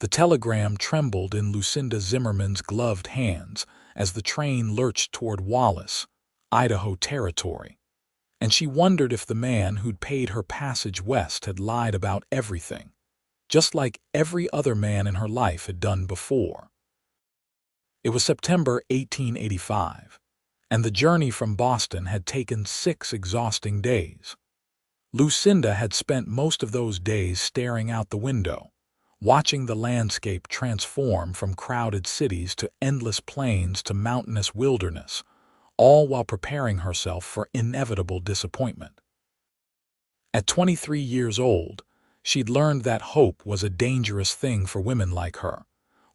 The telegram trembled in Lucinda Zimmerman's gloved hands as the train lurched toward Wallace, Idaho territory, and she wondered if the man who'd paid her passage west had lied about everything, just like every other man in her life had done before. It was September 1885, and the journey from Boston had taken 6 exhausting days. Lucinda had spent most of those days staring out the window, watching the landscape transform from crowded cities to endless plains to mountainous wilderness, all while preparing herself for inevitable disappointment. At 23 years old, she'd learned that hope was a dangerous thing for women like her,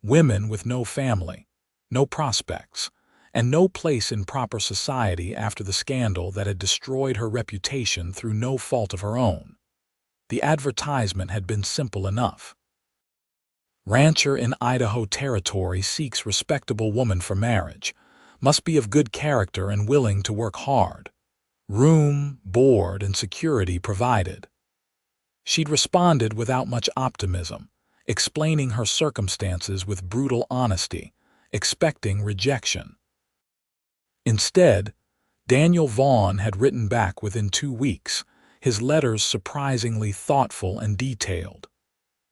women with no family, no prospects, and no place in proper society after the scandal that had destroyed her reputation through no fault of her own. The advertisement had been simple enough. Rancher in Idaho territory seeks respectable woman for marriage, must be of good character and willing to work hard. Room, board, and security provided. She'd responded without much optimism, explaining her circumstances with brutal honesty, expecting rejection. Instead, Daniel Vaughn had written back within 2 weeks, his letters surprisingly thoughtful and detailed.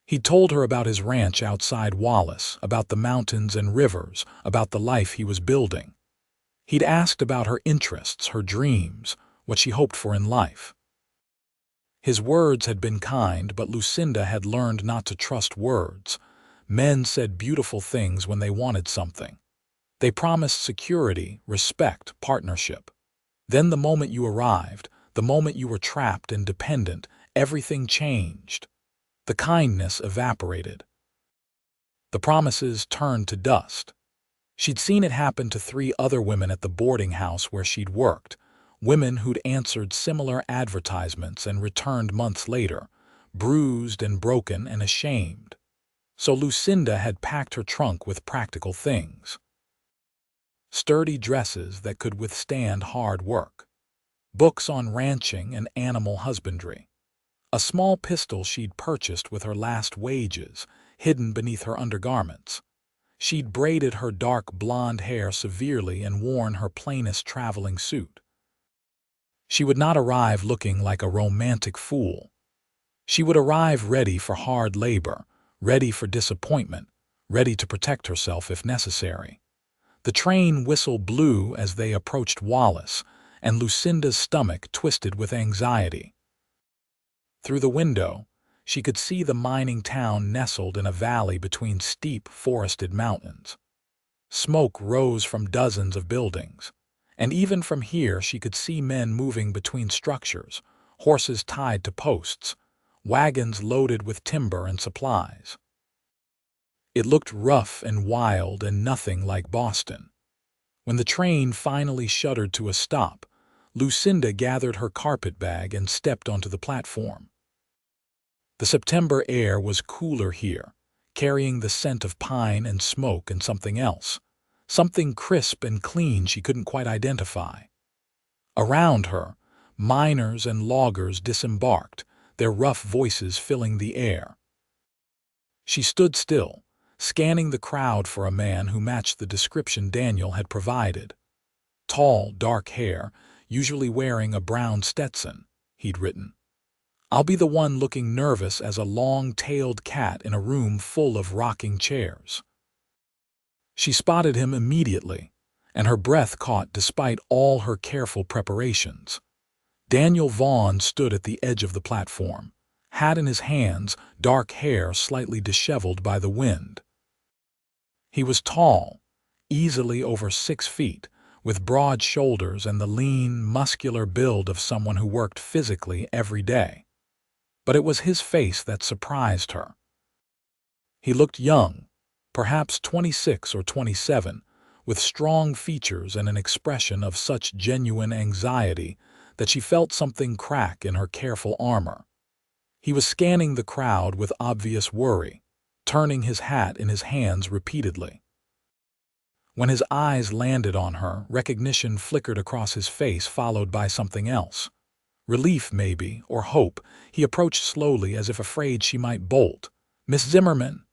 He'd told her about his ranch outside Wallace, about the mountains and rivers, about the life he was building. He'd asked about her interests, her dreams, what she hoped for in life. His words had been kind, but Lucinda had learned not to trust words. Men said beautiful things when they wanted something. They promised security, respect, partnership. Then the moment you arrived, the moment you were trapped and dependent, everything changed. The kindness evaporated. The promises turned to dust. She'd seen it happen to 3 other women at the boarding house where she'd worked, women who'd answered similar advertisements and returned months later, bruised and broken and ashamed. So Lucinda had packed her trunk with practical things. Sturdy dresses that could withstand hard work, books on ranching and animal husbandry, a small pistol she'd purchased with her last wages, hidden beneath her undergarments. She'd braided her dark blonde hair severely and worn her plainest traveling suit. She would not arrive looking like a romantic fool. She would arrive ready for hard labor, ready for disappointment, ready to protect herself if necessary. The train whistle blew as they approached Wallace, and Lucinda's stomach twisted with anxiety. Through the window, she could see the mining town nestled in a valley between steep, forested mountains. Smoke rose from dozens of buildings, and even from here she could see men moving between structures, horses tied to posts, wagons loaded with timber and supplies. It looked rough and wild and nothing like Boston. When the train finally shuddered to a stop, Lucinda gathered her carpetbag and stepped onto the platform. The September air was cooler here, carrying the scent of pine and smoke and something else, something crisp and clean she couldn't quite identify. Around her, miners and loggers disembarked, their rough voices filling the air. She stood still, scanning the crowd for a man who matched the description Daniel had provided. Tall, dark hair, usually wearing a brown Stetson, he'd written. "I'll be the one looking nervous as a long-tailed cat in a room full of rocking chairs." She spotted him immediately, and her breath caught despite all her careful preparations. Daniel Vaughn stood at the edge of the platform, hat in his hands, dark hair slightly disheveled by the wind. He was tall, easily over 6 feet, with broad shoulders and the lean, muscular build of someone who worked physically every day. But it was his face that surprised her. He looked young, perhaps 26 or 27, with strong features and an expression of such genuine anxiety that she felt something crack in her careful armor. He was scanning the crowd with obvious worry, turning his hat in his hands repeatedly. When his eyes landed on her, recognition flickered across his face, followed by something else. Relief, maybe, or hope. He approached slowly as if afraid she might bolt. "Miss Zimmerman."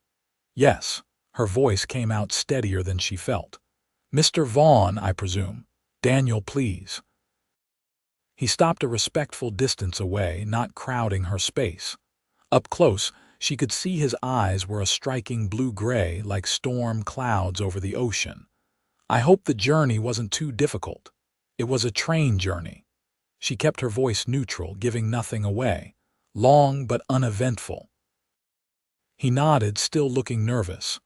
Yes, her voice came out steadier than she felt. Mr. Vaughn, I presume. Daniel, please. He stopped a respectful distance away, not crowding her space. Up close, she could see his eyes were a striking blue-gray like storm clouds over the ocean. I hope the journey wasn't too difficult. It was a train journey. She kept her voice neutral, giving nothing away. Long but uneventful. He nodded, still looking nervous.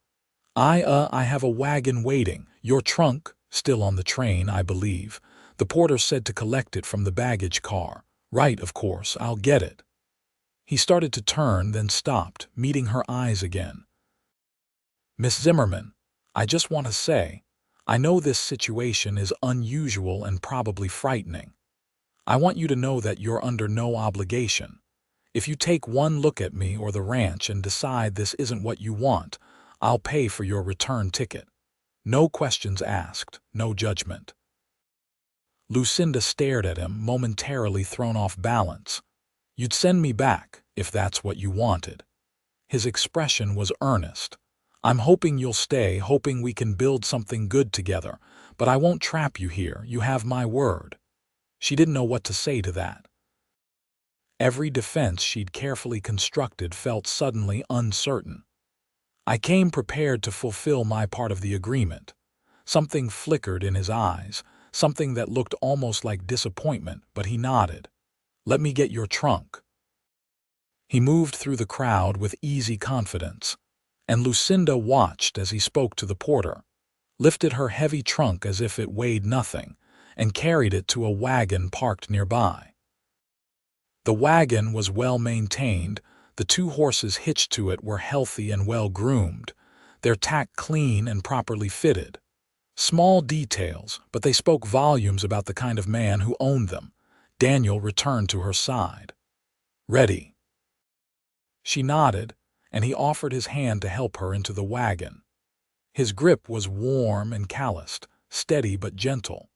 I have a wagon waiting. Your trunk, still on the train, I believe. The porter said to collect it from the baggage car. Right, of course, I'll get it. He started to turn, then stopped, meeting her eyes again. Miss Zimmerman, I just want to say, I know this situation is unusual and probably frightening. I want you to know that you're under no obligation. If you take one look at me or the ranch and decide this isn't what you want, I'll pay for your return ticket. No questions asked, no judgment. Lucinda stared at him, momentarily thrown off balance. You'd send me back, if that's what you wanted. His expression was earnest. I'm hoping you'll stay, hoping we can build something good together, but I won't trap you here, you have my word. She didn't know what to say to that. Every defense she'd carefully constructed felt suddenly uncertain. I came prepared to fulfill my part of the agreement. Something flickered in his eyes, something that looked almost like disappointment, but he nodded. Let me get your trunk. He moved through the crowd with easy confidence, and Lucinda watched as he spoke to the porter, lifted her heavy trunk as if it weighed nothing, and carried it to a wagon parked nearby. The wagon was well maintained, the 2 horses hitched to it were healthy and well groomed, their tack clean and properly fitted. Small details, but they spoke volumes about the kind of man who owned them. Daniel returned to her side. Ready. She nodded, and he offered his hand to help her into the wagon. His grip was warm and calloused, steady but gentle.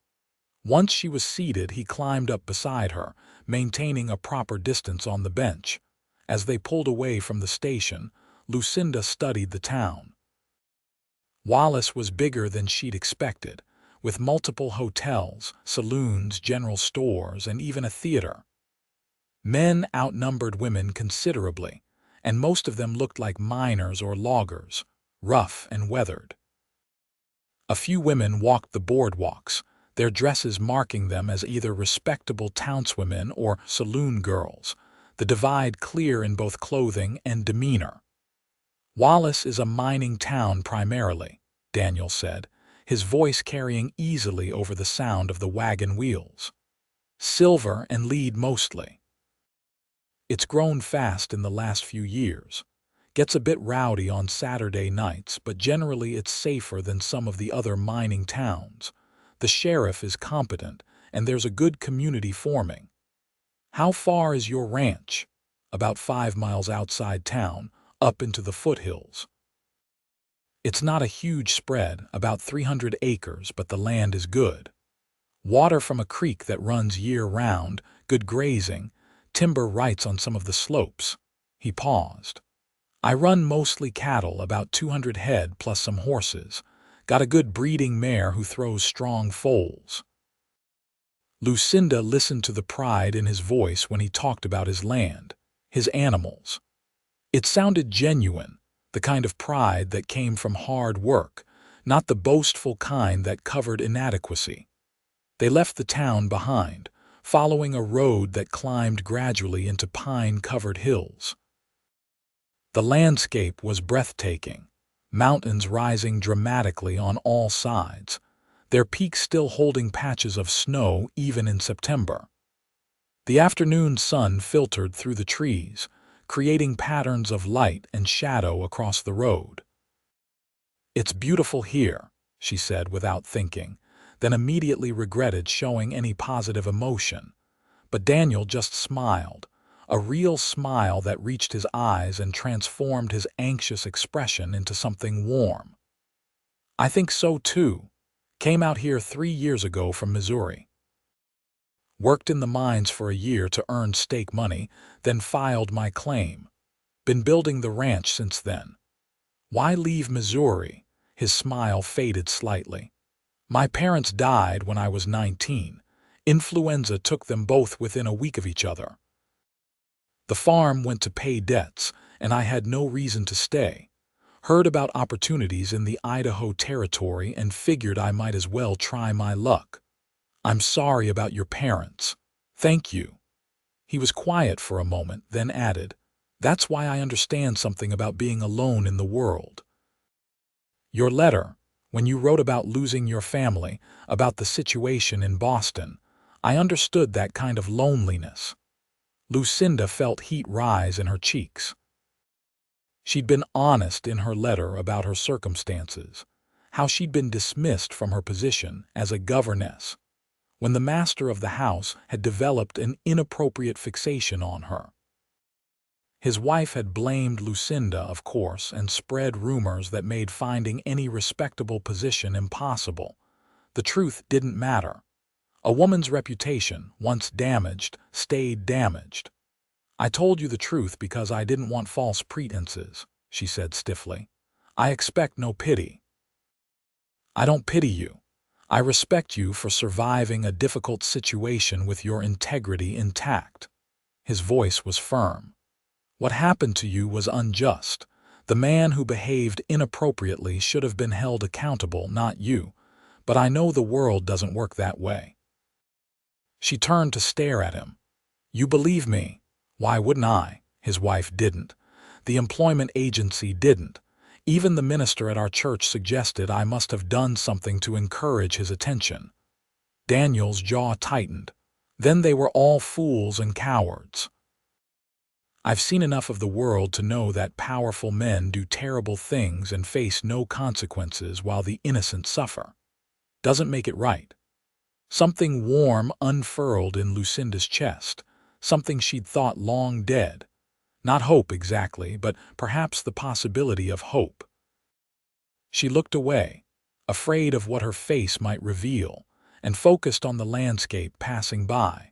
Once she was seated, he climbed up beside her, maintaining a proper distance on the bench. As they pulled away from the station, Lucinda studied the town. Wallace was bigger than she'd expected, with multiple hotels, saloons, general stores, and even a theater. Men outnumbered women considerably, and most of them looked like miners or loggers, rough and weathered. A few women walked the boardwalks, their dresses marking them as either respectable townswomen or saloon girls, the divide clear in both clothing and demeanor. Wallace is a mining town primarily, Daniel said, his voice carrying easily over the sound of the wagon wheels. Silver and lead mostly. It's grown fast in the last few years. Gets a bit rowdy on Saturday nights, but generally it's safer than some of the other mining towns. The sheriff is competent, and there's a good community forming. How far is your ranch? About 5 miles outside town, up into the foothills. It's not a huge spread, about 300 acres, but the land is good. Water from a creek that runs year-round, good grazing, timber rights on some of the slopes. He paused. I run mostly cattle, about 200 head plus some horses. Got a good breeding mare who throws strong foals. Lucinda listened to the pride in his voice when he talked about his land, his animals. It sounded genuine, the kind of pride that came from hard work, not the boastful kind that covered inadequacy. They left the town behind, following a road that climbed gradually into pine-covered hills. The landscape was breathtaking, mountains rising dramatically on all sides, their peaks still holding patches of snow even in September. The afternoon sun filtered through the trees, creating patterns of light and shadow across the road. It's beautiful here, she said without thinking, then immediately regretted showing any positive emotion. But Daniel just smiled, a real smile that reached his eyes and transformed his anxious expression into something warm. I think so too. Came out here 3 years ago from Missouri. Worked in the mines for a year to earn stake money, then filed my claim. Been building the ranch since then. Why leave Missouri? His smile faded slightly. My parents died when I was 19. Influenza took them both within a week of each other. The farm went to pay debts, and I had no reason to stay. Heard about opportunities in the Idaho territory and figured I might as well try my luck. I'm sorry about your parents. Thank you. He was quiet for a moment, then added, That's why I understand something about being alone in the world. Your letter, when you wrote about losing your family, about the situation in Boston, I understood that kind of loneliness. Lucinda felt heat rise in her cheeks. She'd been honest in her letter about her circumstances, how she'd been dismissed from her position as a governess, when the master of the house had developed an inappropriate fixation on her. His wife had blamed Lucinda, of course, and spread rumors that made finding any respectable position impossible. The truth didn't matter. A woman's reputation, once damaged, stayed damaged. I told you the truth because I didn't want false pretenses, she said stiffly. I expect no pity. I don't pity you. I respect you for surviving a difficult situation with your integrity intact. His voice was firm. What happened to you was unjust. The man who behaved inappropriately should have been held accountable, not you. But I know the world doesn't work that way. She turned to stare at him. You believe me? Why wouldn't I? His wife didn't. The employment agency didn't. Even the minister at our church suggested I must have done something to encourage his attention. Daniel's jaw tightened. Then they were all fools and cowards. I've seen enough of the world to know that powerful men do terrible things and face no consequences while the innocent suffer. Doesn't make it right. Something warm unfurled in Lucinda's chest, something she'd thought long dead. Not hope exactly, but perhaps the possibility of hope. She looked away, afraid of what her face might reveal, and focused on the landscape passing by.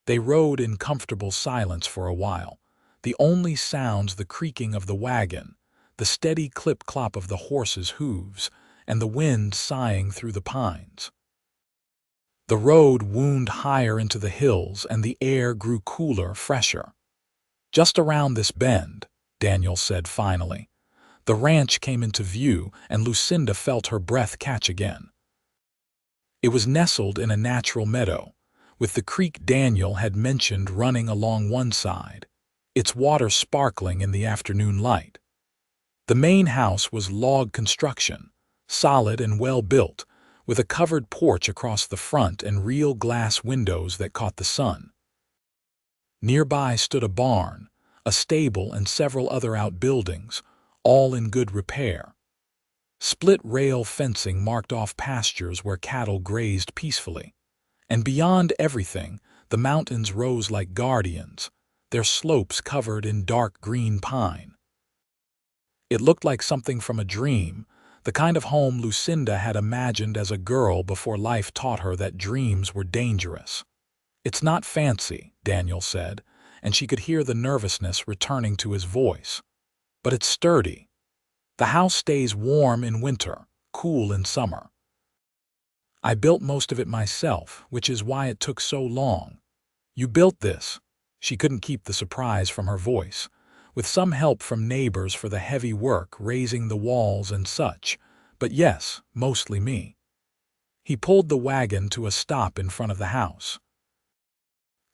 They rode in comfortable silence for a while, the only sounds the creaking of the wagon, the steady clip-clop of the horses' hooves, and the wind sighing through the pines. The road wound higher into the hills and the air grew cooler, fresher. Just around this bend, Daniel said finally. The ranch came into view and Lucinda felt her breath catch again. It was nestled in a natural meadow, with the creek Daniel had mentioned running along one side, its water sparkling in the afternoon light. The main house was log construction, solid and well built, with a covered porch across the front and real glass windows that caught the sun. Nearby stood a barn, a stable and several other outbuildings, all in good repair. Split rail fencing marked off pastures where cattle grazed peacefully. And beyond everything, the mountains rose like guardians, their slopes covered in dark green pine. It looked like something from a dream, the kind of home Lucinda had imagined as a girl before life taught her that dreams were dangerous. It's not fancy, Daniel said, and she could hear the nervousness returning to his voice. But it's sturdy. The house stays warm in winter, cool in summer. I built most of it myself, which is why it took so long. You built this. She couldn't keep the surprise from her voice. With some help from neighbors for the heavy work, raising the walls and such. But yes, mostly me. He pulled the wagon to a stop in front of the house.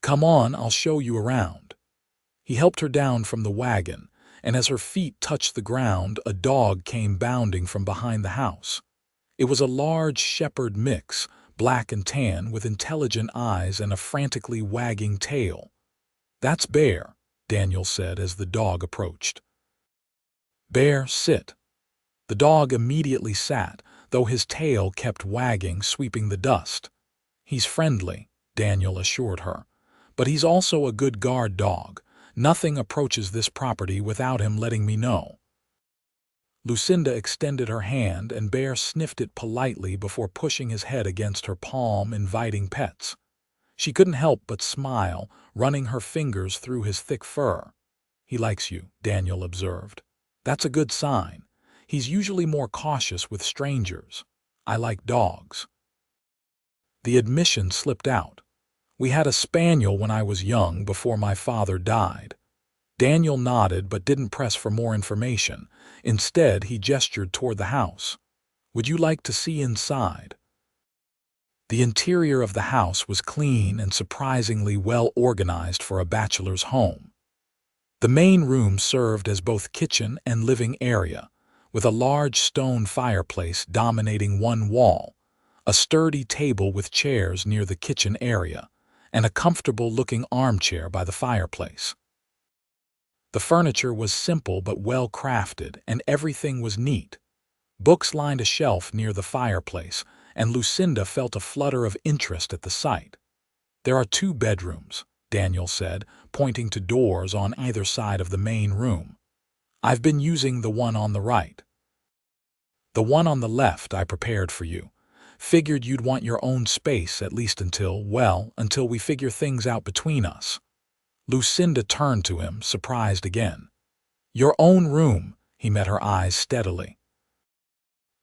Come on, I'll show you around. He helped her down from the wagon, and as her feet touched the ground, a dog came bounding from behind the house. It was a large shepherd mix, black and tan, with intelligent eyes and a frantically wagging tail. That's Bear, Daniel said as the dog approached. Bear, sit. The dog immediately sat, though his tail kept wagging, sweeping the dust. He's friendly, Daniel assured her, but he's also a good guard dog. Nothing approaches this property without him letting me know. Lucinda extended her hand and Bear sniffed it politely before pushing his head against her palm, inviting pets. She couldn't help but smile, running her fingers through his thick fur. He likes you, Daniel observed. That's a good sign. He's usually more cautious with strangers. I like dogs." The admission slipped out. "We had a spaniel when I was young before my father died." Daniel nodded but didn't press for more information. Instead, he gestured toward the house. "Would you like to see inside?" The interior of the house was clean and surprisingly well organized for a bachelor's home. The main room served as both kitchen and living area, with a large stone fireplace dominating one wall, a sturdy table with chairs near the kitchen area, and a comfortable-looking armchair by the fireplace. The furniture was simple but well-crafted, and everything was neat. Books lined a shelf near the fireplace, and Lucinda felt a flutter of interest at the sight. "There are 2 bedrooms," Daniel said, pointing to doors on either side of the main room. "I've been using the one on the right. The one on the left I prepared for you. Figured you'd want your own space at least until we figure things out between us." Lucinda turned to him, surprised again. "Your own room," he met her eyes steadily.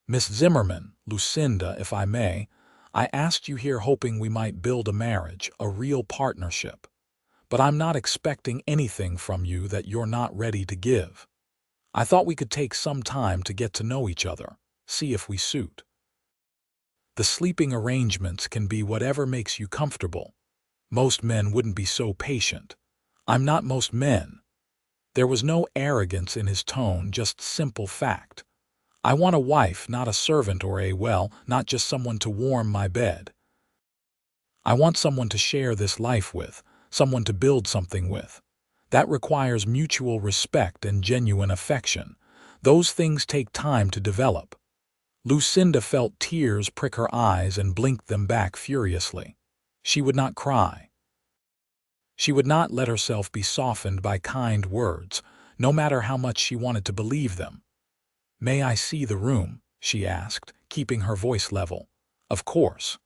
"Miss Zimmerman, Lucinda, if I may, I asked you here hoping we might build a marriage, a real partnership. But I'm not expecting anything from you that you're not ready to give. I thought we could take some time to get to know each other, see if we suit. The sleeping arrangements can be whatever makes you comfortable. Most men wouldn't be so patient. I'm not most men." There was no arrogance in his tone, just simple fact. "I want a wife, not a servant or not just someone to warm my bed. I want someone to share this life with, someone to build something with. That requires mutual respect and genuine affection. Those things take time to develop." Lucinda felt tears prick her eyes and blinked them back furiously. She would not cry. She would not let herself be softened by kind words, no matter how much she wanted to believe them. "May I see the room?" she asked, keeping her voice level. "Of course."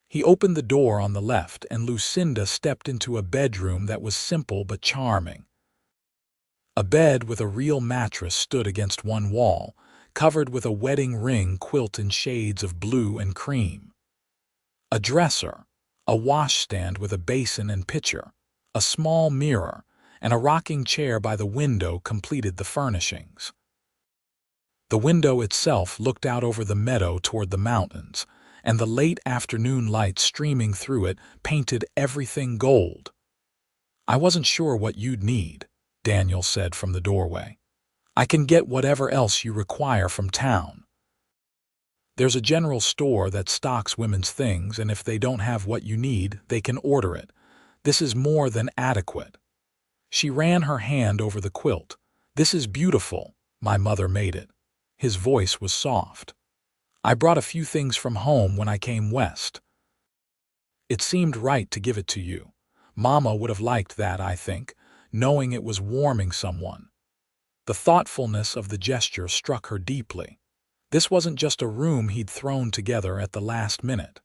He opened the door on the left, and Lucinda stepped into a bedroom that was simple but charming. A bed with a real mattress stood against one wall, covered with a wedding ring quilt in shades of blue and cream. A dresser, a washstand with a basin and pitcher, a small mirror, and a rocking chair by the window completed the furnishings. The window itself looked out over the meadow toward the mountains, and the late afternoon light streaming through it painted everything gold. "I wasn't sure what you'd need," Daniel said from the doorway. "I can get whatever else you require from town. There's a general store that stocks women's things, and if they don't have what you need, they can order it. This is more than adequate." She ran her hand over the quilt. "This is beautiful. My mother made it." His voice was soft. "I brought a few things from home when I came west. It seemed right to give it to you. Mama would have liked that, I think, knowing it was warming someone." The thoughtfulness of the gesture struck her deeply. This wasn't just a room he'd thrown together at the last minute.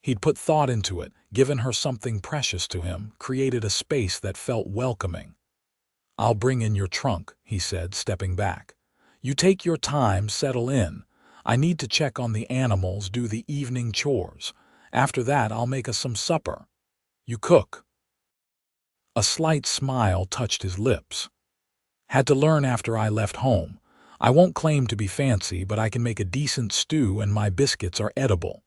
He'd put thought into it, given her something precious to him, created a space that felt welcoming. "I'll bring in your trunk," he said, stepping back. "You take your time, settle in. I need to check on the animals, do the evening chores. After that, I'll make us some supper. You cook?" A slight smile touched his lips. "Had to learn after I left home. I won't claim to be fancy, but I can make a decent stew and my biscuits are edible."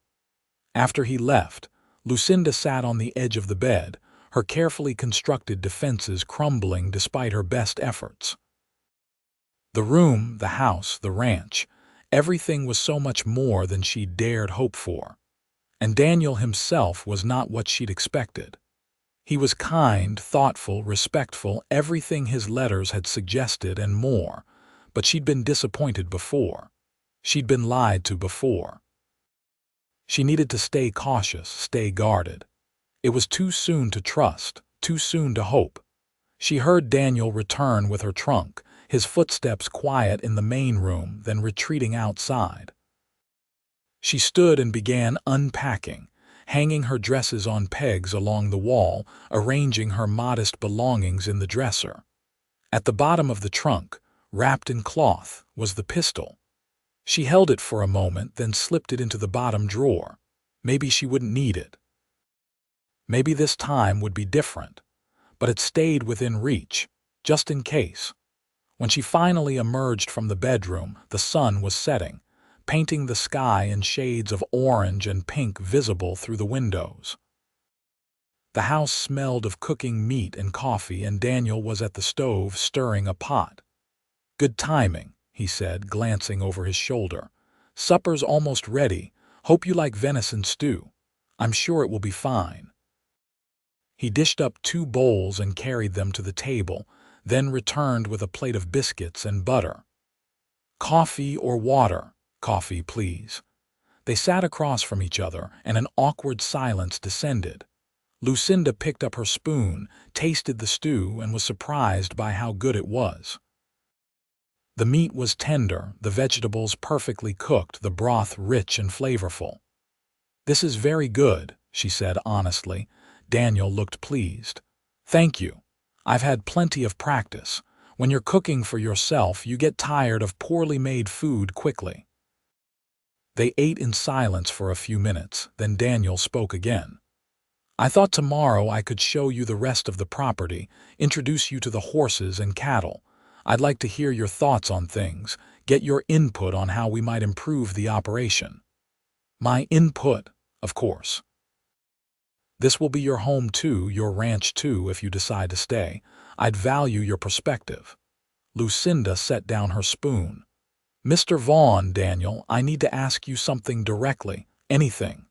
After he left, Lucinda sat on the edge of the bed, her carefully constructed defenses crumbling despite her best efforts. The room, the house, the ranch, everything was so much more than she'd dared hope for. And Daniel himself was not what she'd expected. He was kind, thoughtful, respectful, everything his letters had suggested and more, but she'd been disappointed before. She'd been lied to before. She needed to stay cautious, stay guarded. It was too soon to trust, too soon to hope. She heard Daniel return with her trunk, his footsteps quiet in the main room, then retreating outside. She stood and began unpacking, hanging her dresses on pegs along the wall, arranging her modest belongings in the dresser. At the bottom of the trunk, wrapped in cloth, was the pistol. She held it for a moment, then slipped it into the bottom drawer. Maybe she wouldn't need it. Maybe this time would be different. But it stayed within reach, just in case. When she finally emerged from the bedroom, the sun was setting, painting the sky in shades of orange and pink visible through the windows. The house smelled of cooking meat and coffee, and Daniel was at the stove stirring a pot. "Good timing," he said, glancing over his shoulder. "Supper's almost ready. Hope you like venison stew. I'm sure it will be fine." He dished up 2 bowls and carried them to the table, then returned with a plate of biscuits and butter. "Coffee or water?" "Coffee, please." They sat across from each other, and an awkward silence descended. Lucinda picked up her spoon, tasted the stew, and was surprised by how good it was. The meat was tender, the vegetables perfectly cooked, the broth rich and flavorful. "This is very good," she said honestly. Daniel looked pleased. "Thank you. I've had plenty of practice. When you're cooking for yourself, you get tired of poorly made food quickly." They ate in silence for a few minutes, then Daniel spoke again. "I thought tomorrow I could show you the rest of the property, introduce you to the horses and cattle. I'd like to hear your thoughts on things, get your input on how we might improve the operation." "My input, of course. This will be your home too, your ranch too, if you decide to stay. I'd value your perspective." Lucinda set down her spoon. "Mr. Vaughn, Daniel, I need to ask you something directly. Anything."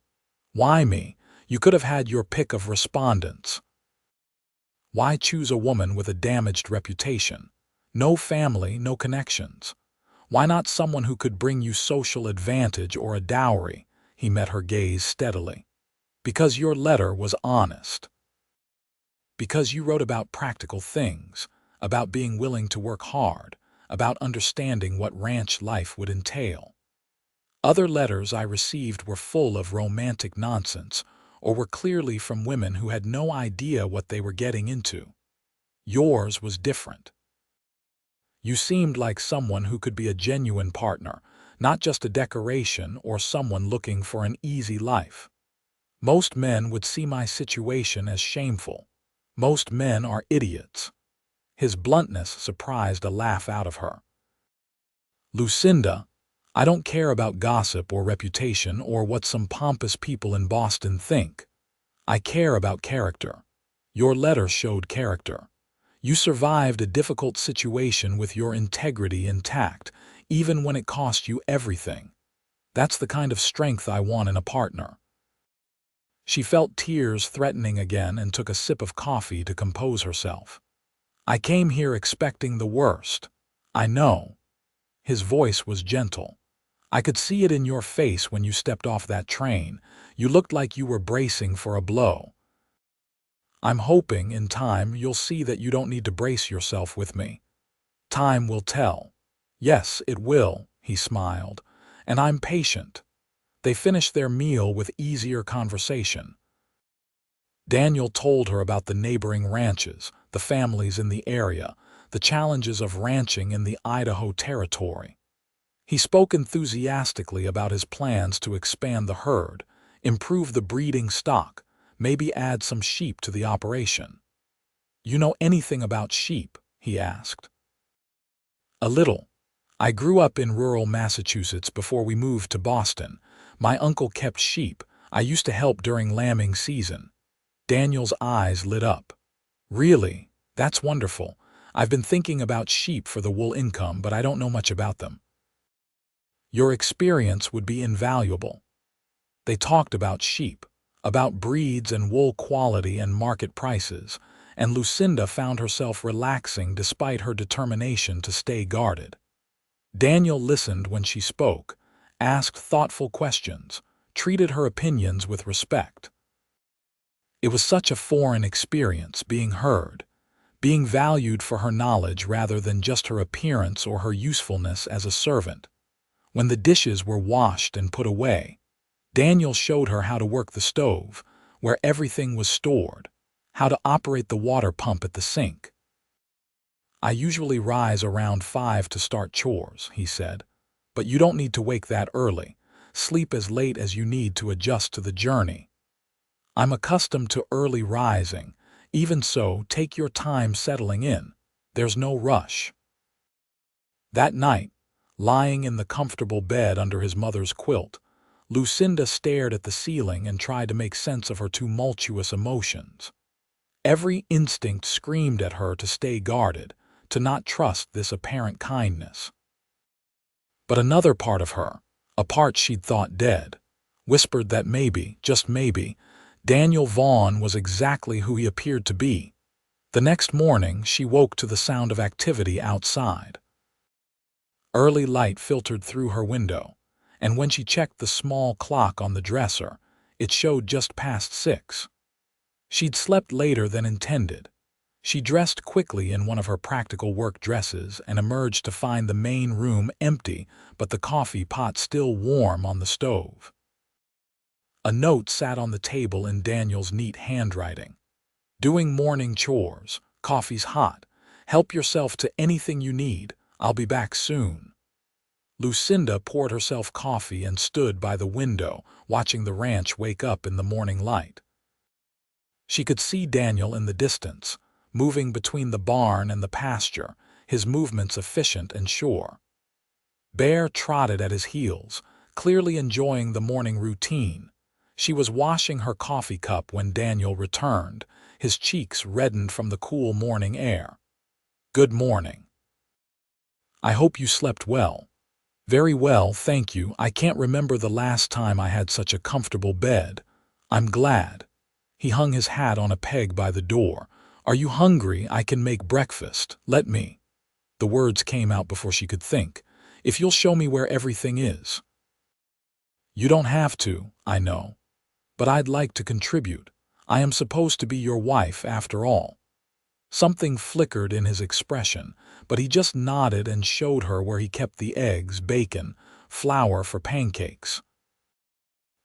"Why me? You could have had your pick of respondents. Why choose a woman with a damaged reputation? No family, no connections. Why not someone who could bring you social advantage or a dowry?" He met her gaze steadily. "Because your letter was honest. Because you wrote about practical things, about being willing to work hard, about understanding what ranch life would entail. Other letters I received were full of romantic nonsense, or were clearly from women who had no idea what they were getting into. Yours was different. You seemed like someone who could be a genuine partner, not just a decoration or someone looking for an easy life. Most men would see my situation as shameful. Most men are idiots." His bluntness surprised a laugh out of her. "Lucinda, I don't care about gossip or reputation or what some pompous people in Boston think. I care about character. Your letter showed character. You survived a difficult situation with your integrity intact, even when it cost you everything. That's the kind of strength I want in a partner." She felt tears threatening again and took a sip of coffee to compose herself. "I came here expecting the worst. I know." His voice was gentle. "I could see it in your face when you stepped off that train. You looked like you were bracing for a blow. I'm hoping, in time, you'll see that you don't need to brace yourself with me. Time will tell." "Yes, it will," he smiled. "And I'm patient." They finished their meal with easier conversation. Daniel told her about the neighboring ranches, the families in the area, the challenges of ranching in the Idaho territory. He spoke enthusiastically about his plans to expand the herd, improve the breeding stock, maybe add some sheep to the operation. "You know anything about sheep?" he asked. "A little. I grew up in rural Massachusetts before we moved to Boston. My uncle kept sheep. I used to help during lambing season." Daniel's eyes lit up. "Really? That's wonderful. I've been thinking about sheep for the wool income, but I don't know much about them." "Your experience would be invaluable." They talked about sheep, about breeds and wool quality and market prices, and Lucinda found herself relaxing despite her determination to stay guarded. Daniel listened when she spoke, asked thoughtful questions, treated her opinions with respect. It was such a foreign experience, being heard, being valued for her knowledge rather than just her appearance or her usefulness as a servant. When the dishes were washed and put away, Daniel showed her how to work the stove, where everything was stored, how to operate the water pump at the sink. "I usually rise around 5 to start chores," he said. "But you don't need to wake that early. Sleep as late as you need to adjust to the journey. I'm accustomed to early rising. Even so, take your time settling in. There's no rush." That night, lying in the comfortable bed under his mother's quilt, Lucinda stared at the ceiling and tried to make sense of her tumultuous emotions. Every instinct screamed at her to stay guarded, to not trust this apparent kindness. But another part of her, a part she'd thought dead, whispered that maybe, just maybe, Daniel Vaughn was exactly who he appeared to be. The next morning, she woke to the sound of activity outside. Early light filtered through her window, and when she checked the small clock on the dresser, it showed just past 6. She'd slept later than intended. She dressed quickly in one of her practical work dresses and emerged to find the main room empty, but the coffee pot still warm on the stove. A note sat on the table in Daniel's neat handwriting. "Doing morning chores. Coffee's hot. Help yourself to anything you need. I'll be back soon." Lucinda poured herself coffee and stood by the window, watching the ranch wake up in the morning light. She could see Daniel in the distance, moving between the barn and the pasture, his movements efficient and sure. Bear trotted at his heels, clearly enjoying the morning routine. She was washing her coffee cup when Daniel returned, his cheeks reddened from the cool morning air. "Good morning. I hope you slept well." "Very well, thank you. I can't remember the last time I had such a comfortable bed. I'm glad." He hung his hat on a peg by the door. "Are you hungry? I can make breakfast. Let me." The words came out before she could think. "If you'll show me where everything is." "You don't have to, I know. But I'd like to contribute. I am supposed to be your wife after all." Something flickered in his expression, but he just nodded and showed her where he kept the eggs, bacon, flour for pancakes.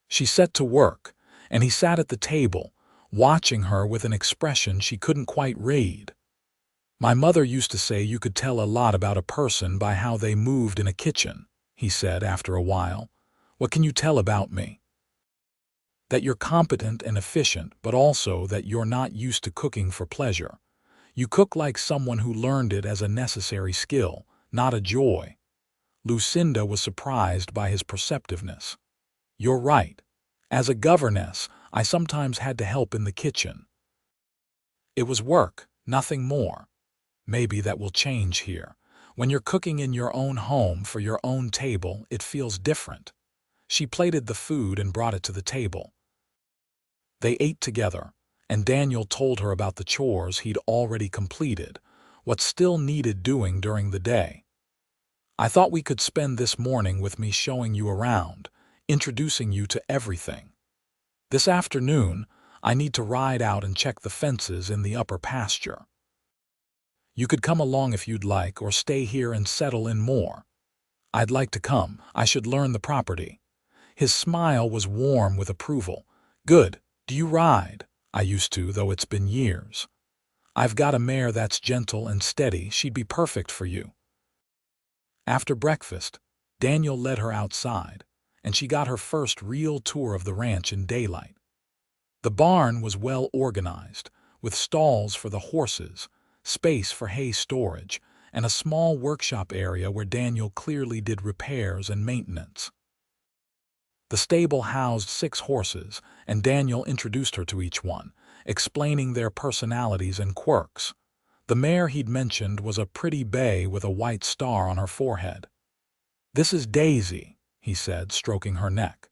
She set to work, and he sat at the table, watching her with an expression she couldn't quite read. "My mother used to say you could tell a lot about a person by how they moved in a kitchen," he said after a while. "What can you tell about me?" "That you're competent and efficient, but also that you're not used to cooking for pleasure. You cook like someone who learned it as a necessary skill, not a joy." Lucinda was surprised by his perceptiveness. "You're right. As a governess, I sometimes had to help in the kitchen. It was work, nothing more. Maybe that will change here. When you're cooking in your own home for your own table, it feels different." She plated the food and brought it to the table. They ate together, and Daniel told her about the chores he'd already completed, what still needed doing during the day. "I thought we could spend this morning with me showing you around, introducing you to everything. This afternoon, I need to ride out and check the fences in the upper pasture. You could come along if you'd like, or stay here and settle in more." "I'd like to come. I should learn the property." His smile was warm with approval. "Good. Do you ride?" "I used to, though it's been years." "I've got a mare that's gentle and steady. She'd be perfect for you." After breakfast, Daniel led her outside, and she got her first real tour of the ranch in daylight. The barn was well organized, with stalls for the horses, space for hay storage, and a small workshop area where Daniel clearly did repairs and maintenance. The stable housed 6 horses, and Daniel introduced her to each one, explaining their personalities and quirks. The mare he'd mentioned was a pretty bay with a white star on her forehead. "This is Daisy," he said, stroking her neck.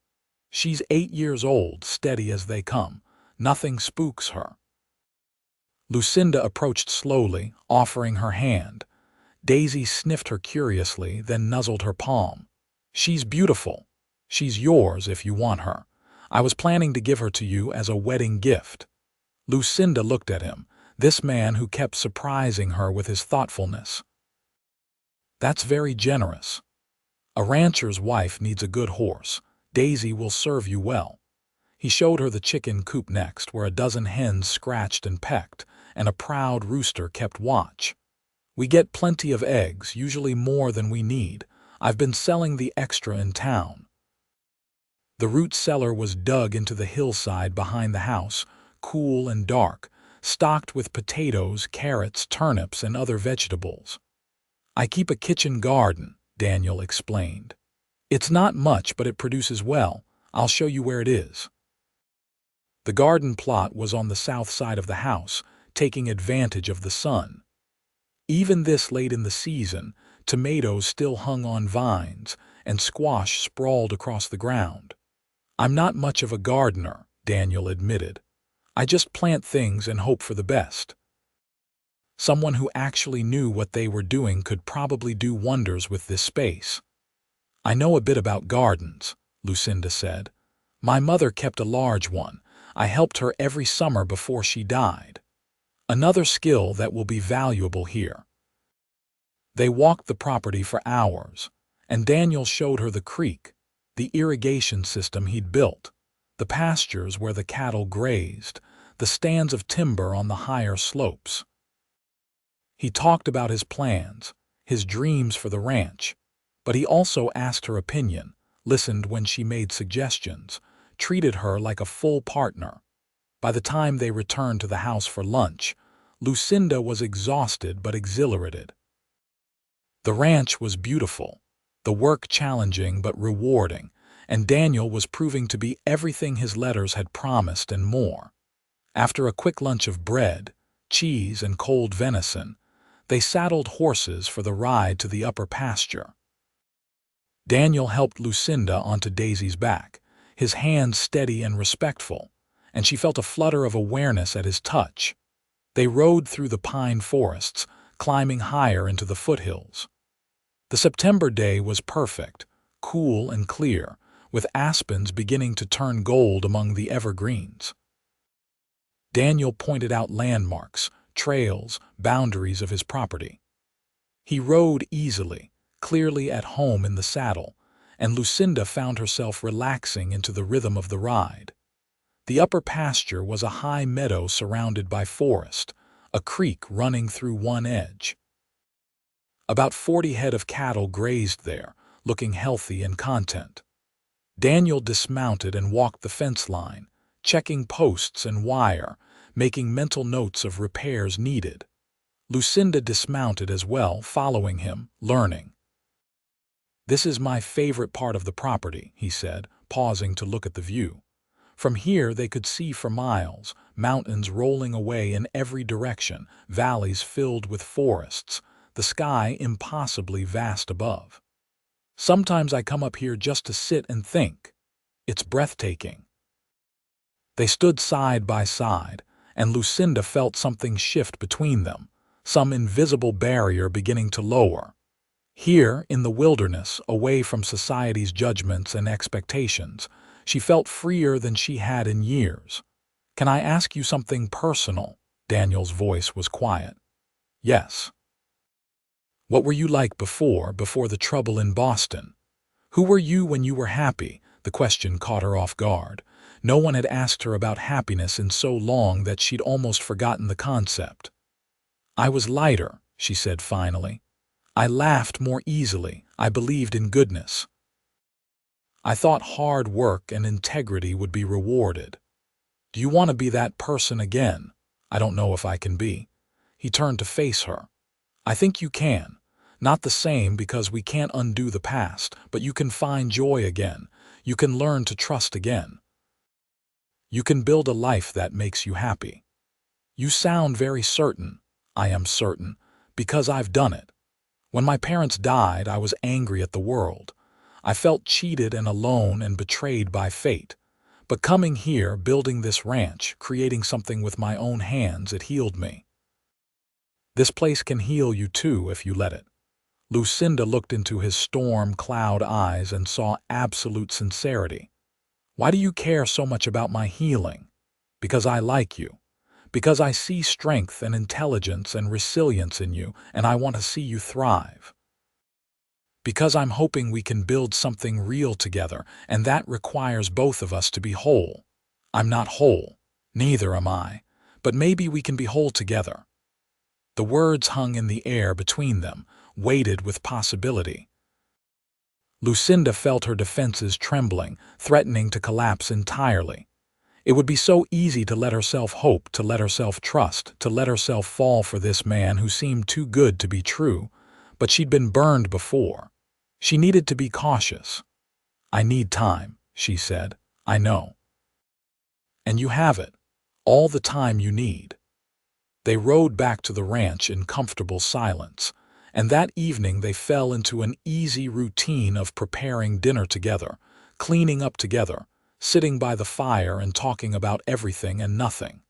"She's 8 years old, steady as they come. Nothing spooks her." Lucinda approached slowly, offering her hand. Daisy sniffed her curiously, then nuzzled her palm. "She's beautiful. She's yours if you want her. I was planning to give her to you as a wedding gift." Lucinda looked at him, this man who kept surprising her with his thoughtfulness. "That's very generous. A rancher's wife needs a good horse. Daisy will serve you well." He showed her the chicken coop next, where a dozen hens scratched and pecked, and a proud rooster kept watch. We get plenty of eggs, usually more than we need. I've been selling the extra in town. The root cellar was dug into the hillside behind the house, cool and dark, stocked with potatoes, carrots, turnips, and other vegetables. I keep a kitchen garden, Daniel explained. It's not much, but it produces well. I'll show you where it is. The garden plot was on the south side of the house, taking advantage of the sun. Even this late in the season, tomatoes still hung on vines, and squash sprawled across the ground. I'm not much of a gardener, Daniel admitted. I just plant things and hope for the best. Someone who actually knew what they were doing could probably do wonders with this space. I know a bit about gardens, Lucinda said. My mother kept a large one. I helped her every summer before she died. Another skill that will be valuable here. They walked the property for hours, and Daniel showed her the creek, the irrigation system he'd built, the pastures where the cattle grazed, the stands of timber on the higher slopes. He talked about his plans, his dreams for the ranch, but he also asked her opinion, listened when she made suggestions, treated her like a full partner. By the time they returned to the house for lunch, Lucinda was exhausted but exhilarated. The ranch was beautiful, the work challenging but rewarding, and Daniel was proving to be everything his letters had promised and more. After a quick lunch of bread, cheese, and cold venison, they saddled horses for the ride to the upper pasture. Daniel helped Lucinda onto Daisy's back, his hands steady and respectful, and she felt a flutter of awareness at his touch. They rode through the pine forests, climbing higher into the foothills. The September day was perfect, cool and clear, with aspens beginning to turn gold among the evergreens. Daniel pointed out landmarks, trails, boundaries of his property. He rode easily, clearly at home in the saddle, and Lucinda found herself relaxing into the rhythm of the ride. The upper pasture was a high meadow surrounded by forest, a creek running through one edge. About 40 head of cattle grazed there, looking healthy and content. Daniel dismounted and walked the fence line, checking posts and wire, making mental notes of repairs needed. Lucinda dismounted as well, following him, learning. "This is my favorite part of the property," he said, pausing to look at the view. From here they could see for miles, mountains rolling away in every direction, valleys filled with forests, the sky impossibly vast above. "Sometimes I come up here just to sit and think. It's breathtaking." They stood side by side, and Lucinda felt something shift between them, some invisible barrier beginning to lower. Here, in the wilderness, away from society's judgments and expectations, she felt freer than she had in years. "Can I ask you something personal?" Daniel's voice was quiet. "Yes." "What were you like before the trouble in Boston? Who were you when you were happy?" The question caught her off guard. No one had asked her about happiness in so long that she'd almost forgotten the concept. "I was lighter," she said finally. "I laughed more easily. I believed in goodness. I thought hard work and integrity would be rewarded. Do you want to be that person again?" "I don't know if I can be." He turned to face her. "I think you can. Not the same because we can't undo the past, but you can find joy again. You can learn to trust again. You can build a life that makes you happy." "You sound very certain." "I am certain, because I've done it. When my parents died, I was angry at the world. I felt cheated and alone and betrayed by fate. But coming here, building this ranch, creating something with my own hands, it healed me. This place can heal you too if you let it." Lucinda looked into his storm-cloud eyes and saw absolute sincerity. "Why do you care so much about my healing?" "Because I like you. Because I see strength and intelligence and resilience in you, and I want to see you thrive. Because I'm hoping we can build something real together, and that requires both of us to be whole. I'm not whole. Neither am I. But maybe we can be whole together." The words hung in the air between them, weighted with possibility. Lucinda felt her defenses trembling, threatening to collapse entirely. It would be so easy to let herself hope, to let herself trust, to let herself fall for this man who seemed too good to be true, but she'd been burned before. She needed to be cautious. "I need time," she said. "I know. And you have it. All the time you need." They rode back to the ranch in comfortable silence, and that evening they fell into an easy routine of preparing dinner together, cleaning up together, sitting by the fire and talking about everything and nothing.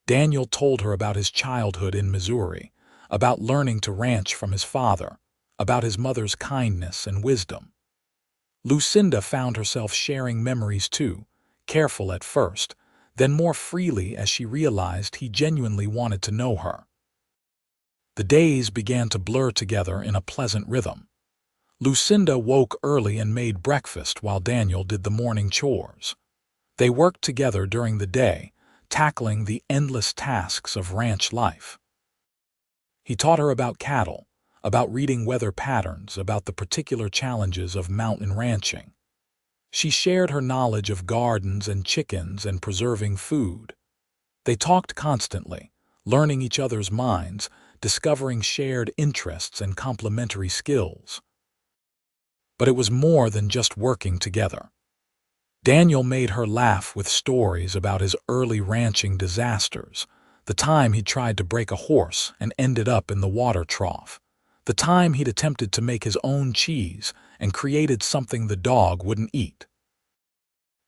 Daniel told her about his childhood in Missouri, about learning to ranch from his father, about his mother's kindness and wisdom. Lucinda found herself sharing memories too, careful at first, then more freely as she realized he genuinely wanted to know her. The days began to blur together in a pleasant rhythm. Lucinda woke early and made breakfast while Daniel did the morning chores. They worked together during the day, tackling the endless tasks of ranch life. He taught her about cattle, about reading weather patterns, about the particular challenges of mountain ranching. She shared her knowledge of gardens and chickens and preserving food. They talked constantly, learning each other's minds, discovering shared interests and complementary skills. But it was more than just working together. Daniel made her laugh with stories about his early ranching disasters, the time he tried to break a horse and ended up in the water trough, the time he'd attempted to make his own cheese and created something the dog wouldn't eat.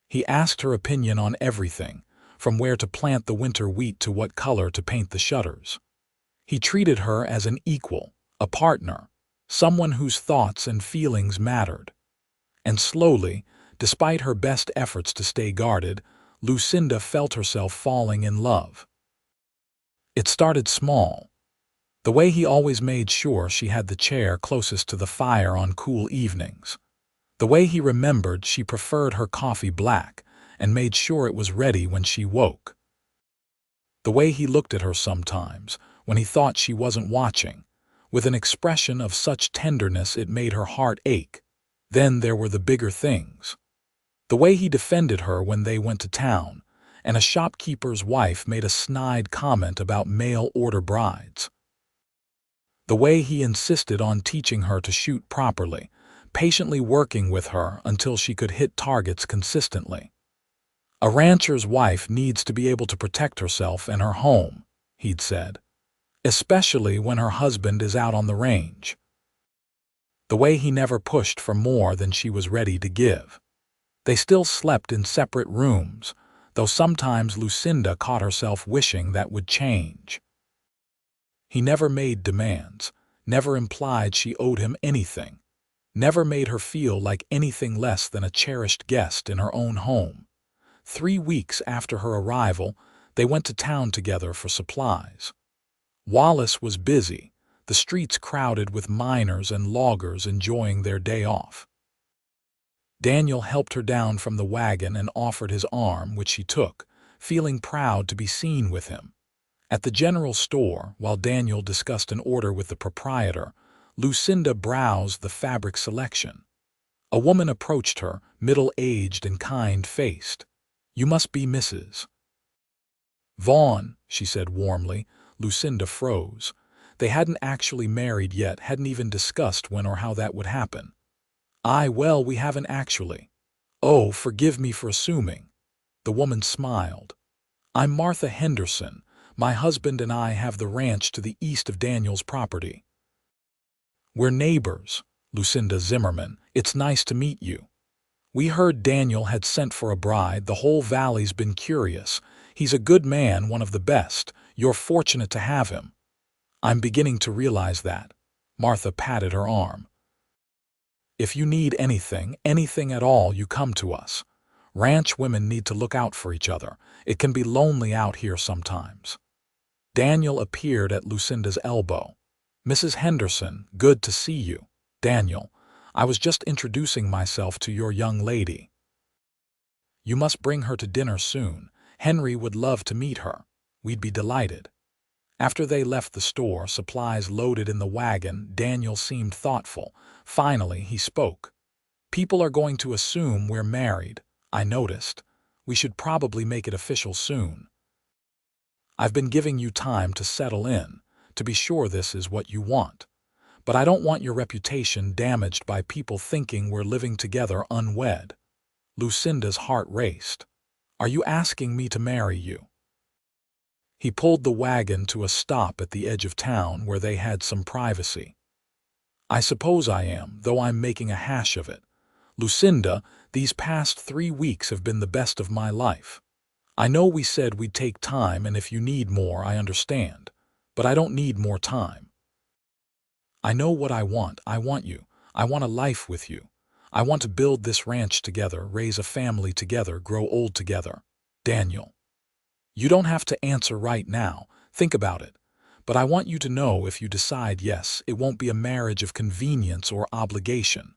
He asked her opinion on everything, from where to plant the winter wheat to what color to paint the shutters. He treated her as an equal, a partner, someone whose thoughts and feelings mattered. And slowly, despite her best efforts to stay guarded, Lucinda felt herself falling in love. It started small. The way he always made sure she had the chair closest to the fire on cool evenings. The way he remembered she preferred her coffee black and made sure it was ready when she woke. The way he looked at her sometimes, when he thought she wasn't watching, with an expression of such tenderness it made her heart ache. Then there were the bigger things. The way he defended her when they went to town, and a shopkeeper's wife made a snide comment about mail-order brides. The way he insisted on teaching her to shoot properly, patiently working with her until she could hit targets consistently. "A rancher's wife needs to be able to protect herself and her home," he'd said, "especially when her husband is out on the range." The way he never pushed for more than she was ready to give. They still slept in separate rooms, though sometimes Lucinda caught herself wishing that would change. He never made demands, never implied she owed him anything, never made her feel like anything less than a cherished guest in her own home. 3 weeks after her arrival, they went to town together for supplies. Wallace was busy, the streets crowded with miners and loggers enjoying their day off. Daniel helped her down from the wagon and offered his arm, which she took, feeling proud to be seen with him. At the general store, while Daniel discussed an order with the proprietor, Lucinda browsed the fabric selection. A woman approached her, middle-aged and kind-faced. "You must be Mrs. Vaughn," she said warmly. Lucinda froze. They hadn't actually married yet, hadn't even discussed when or how that would happen. Well, we haven't actually." "Oh, forgive me for assuming." The woman smiled. "I'm Martha Henderson. My husband and I have the ranch to the east of Daniel's property." "We're neighbors, Lucinda Zimmerman. It's nice to meet you. We heard Daniel had sent for a bride. The whole valley's been curious. He's a good man, one of the best. You're fortunate to have him." "I'm beginning to realize that." Martha patted her arm. "If you need anything, anything at all, you come to us. Ranch women need to look out for each other. It can be lonely out here sometimes." Daniel appeared at Lucinda's elbow. "Mrs. Henderson, good to see you." "Daniel, I was just introducing myself to your young lady. You must bring her to dinner soon. Henry would love to meet her. We'd be delighted." After they left the store, supplies loaded in the wagon, Daniel seemed thoughtful. Finally, he spoke. "People are going to assume we're married, I noticed. We should probably make it official soon. I've been giving you time to settle in, to be sure this is what you want. But I don't want your reputation damaged by people thinking we're living together unwed." Lucinda's heart raced. "Are you asking me to marry you?" He pulled the wagon to a stop at the edge of town where they had some privacy. "I suppose I am, though I'm making a hash of it. Lucinda, these past 3 weeks have been the best of my life. I know we said we'd take time, and if you need more, I understand. But I don't need more time. I know what I want. I want you. I want a life with you. I want to build this ranch together, raise a family together, grow old together. Daniel. You don't have to answer right now. Think about it. But I want you to know if you decide yes, it won't be a marriage of convenience or obligation.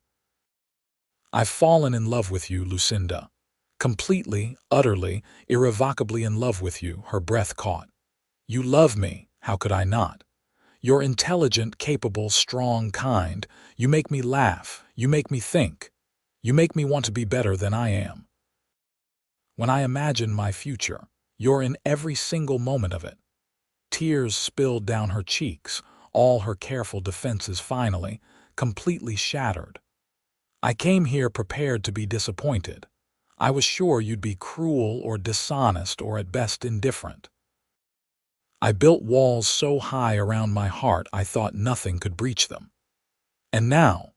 I've fallen in love with you, Lucinda. Completely, utterly, irrevocably in love with you," her breath caught. "You love me, how could I not? You're intelligent, capable, strong, kind. You make me laugh. You make me think. You make me want to be better than I am. When I imagine my future, you're in every single moment of it." Tears spilled down her cheeks, all her careful defenses finally, completely shattered. "I came here prepared to be disappointed. I was sure you'd be cruel or dishonest or at best indifferent. I built walls so high around my heart I thought nothing could breach them. And now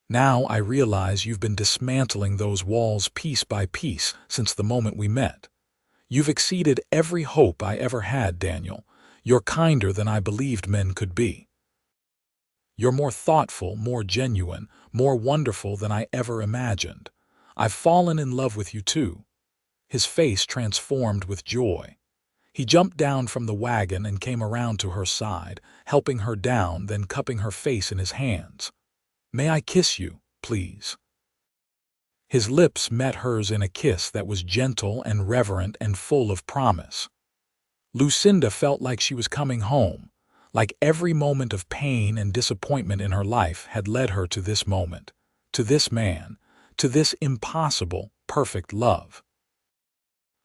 I realize you've been dismantling those walls piece by piece since the moment we met. You've exceeded every hope I ever had, Daniel. You're kinder than I believed men could be. You're more thoughtful, more genuine, more wonderful than I ever imagined. I've fallen in love with you too." His face transformed with joy. He jumped down from the wagon and came around to her side, helping her down, then cupping her face in his hands. "May I kiss you, please?" His lips met hers in a kiss that was gentle and reverent and full of promise. Lucinda felt like she was coming home, like every moment of pain and disappointment in her life had led her to this moment, to this man, to this impossible, perfect love.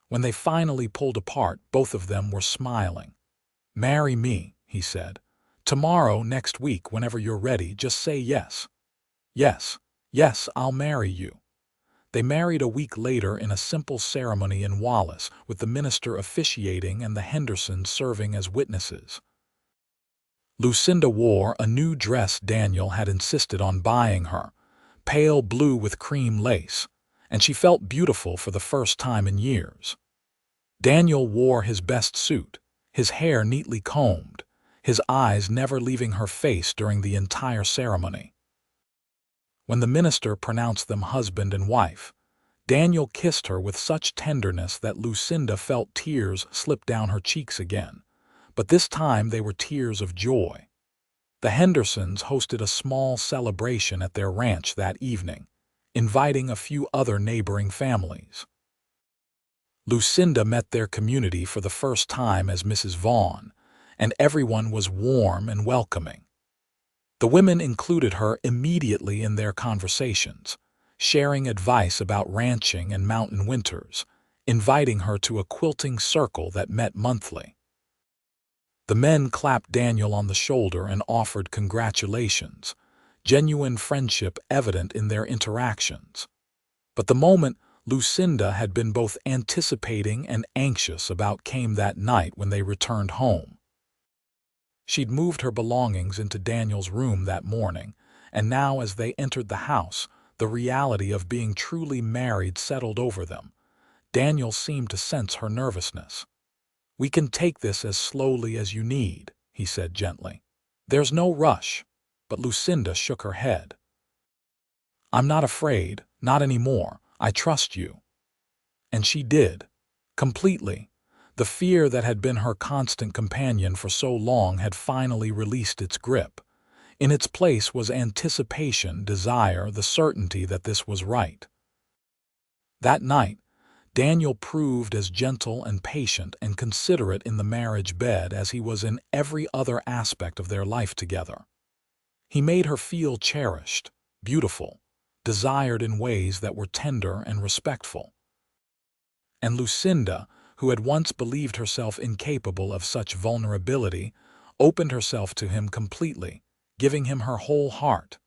When they finally pulled apart, both of them were smiling. "Marry me," he said. "Tomorrow, next week, whenever you're ready, just say yes. Yes, yes, I'll marry you." They married a week later in a simple ceremony in Wallace, with the minister officiating and the Hendersons serving as witnesses. Lucinda wore a new dress Daniel had insisted on buying her, pale blue with cream lace, and she felt beautiful for the first time in years. Daniel wore his best suit, his hair neatly combed, his eyes never leaving her face during the entire ceremony. When the minister pronounced them husband and wife, Daniel kissed her with such tenderness that Lucinda felt tears slip down her cheeks again, but this time they were tears of joy. The Hendersons hosted a small celebration at their ranch that evening, inviting a few other neighboring families. Lucinda met their community for the first time as Mrs. Vaughn, and everyone was warm and welcoming. The women included her immediately in their conversations, sharing advice about ranching and mountain winters, inviting her to a quilting circle that met monthly. The men clapped Daniel on the shoulder and offered congratulations, genuine friendship evident in their interactions. But the moment Lucinda had been both anticipating and anxious about came that night when they returned home. She'd moved her belongings into Daniel's room that morning, and now as they entered the house, the reality of being truly married settled over them. Daniel seemed to sense her nervousness. "We can take this as slowly as you need," he said gently. "There's no rush." But Lucinda shook her head. "I'm not afraid, not anymore. I trust you." And she did, completely. The fear that had been her constant companion for so long had finally released its grip. In its place was anticipation, desire, the certainty that this was right. That night, Daniel proved as gentle and patient and considerate in the marriage bed as he was in every other aspect of their life together. He made her feel cherished, beautiful, desired in ways that were tender and respectful. And Lucinda, who had once believed herself incapable of such vulnerability, opened herself to him completely, giving him her whole heart.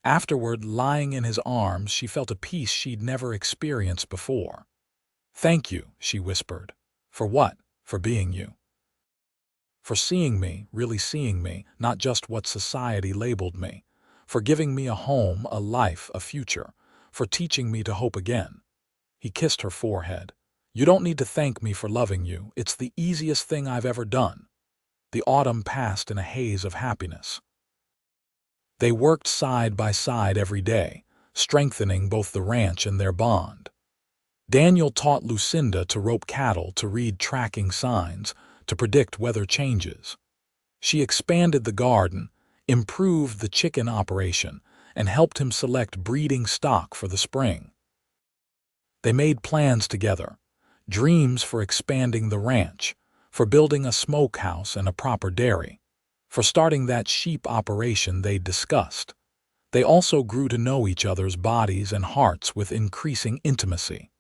Afterward, lying in his arms, she felt a peace she'd never experienced before. "Thank you," she whispered. "For what? For being you. For seeing me, really seeing me, not just what society labeled me. For giving me a home, a life, a future. For teaching me to hope again." He kissed her forehead. "You don't need to thank me for loving you. It's the easiest thing I've ever done." The autumn passed in a haze of happiness. They worked side by side every day, strengthening both the ranch and their bond. Daniel taught Lucinda to rope cattle, to read tracking signs, to predict weather changes. She expanded the garden, improved the chicken operation, and helped him select breeding stock for the spring. They made plans together, dreams for expanding the ranch, for building a smokehouse and a proper dairy, for starting that sheep operation they'd discussed. They also grew to know each other's bodies and hearts with increasing intimacy.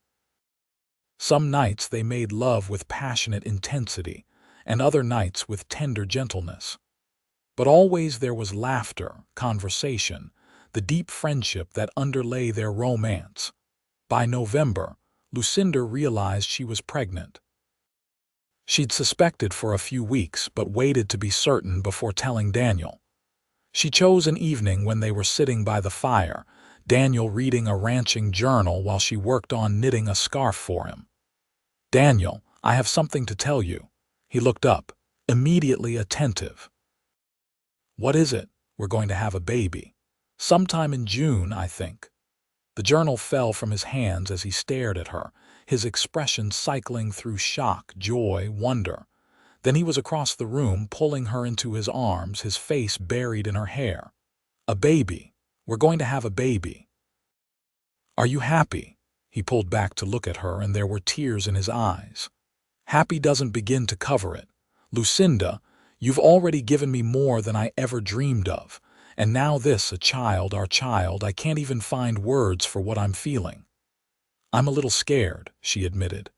Some nights they made love with passionate intensity, and other nights with tender gentleness. But always there was laughter, conversation, the deep friendship that underlay their romance. By November, Lucinda realized she was pregnant. She'd suspected for a few weeks, but waited to be certain before telling Daniel. She chose an evening when they were sitting by the fire, Daniel reading a ranching journal while she worked on knitting a scarf for him. "Daniel, I have something to tell you." He looked up, immediately attentive. "What is it?" "We're going to have a baby. Sometime in June, I think." The journal fell from his hands as he stared at her, his expression cycling through shock, joy, wonder. Then he was across the room, pulling her into his arms, his face buried in her hair. "A baby. We're going to have a baby. Are you happy?" He pulled back to look at her, and there were tears in his eyes. "Happy doesn't begin to cover it. Lucinda, you've already given me more than I ever dreamed of. And now this, a child, our child, I can't even find words for what I'm feeling." "I'm a little scared," she admitted.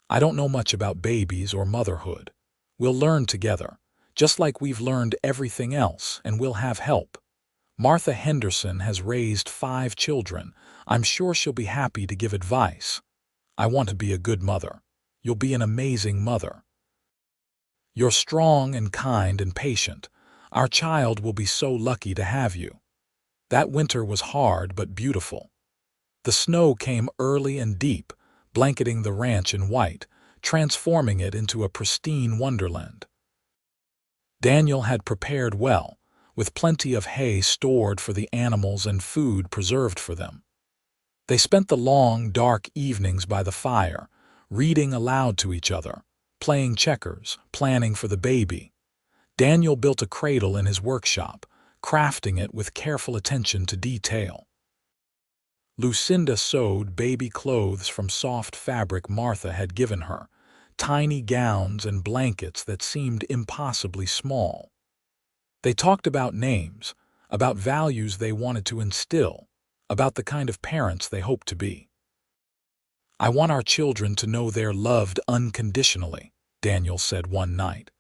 "I don't know much about babies or motherhood. We'll learn together, just like we've learned everything else, and we'll have help. Martha Henderson has raised 5 children. I'm sure she'll be happy to give advice. I want to be a good mother. You'll be an amazing mother. You're strong and kind and patient. Our child will be so lucky to have you." That winter was hard but beautiful. The snow came early and deep, blanketing the ranch in white, transforming it into a pristine wonderland. Daniel had prepared well, with plenty of hay stored for the animals and food preserved for them. They spent the long, dark evenings by the fire, reading aloud to each other, playing checkers, planning for the baby. Daniel built a cradle in his workshop, crafting it with careful attention to detail. Lucinda sewed baby clothes from soft fabric Martha had given her, tiny gowns and blankets that seemed impossibly small. They talked about names, about values they wanted to instill, about the kind of parents they hoped to be. "I want our children to know they're loved unconditionally," Daniel said one night.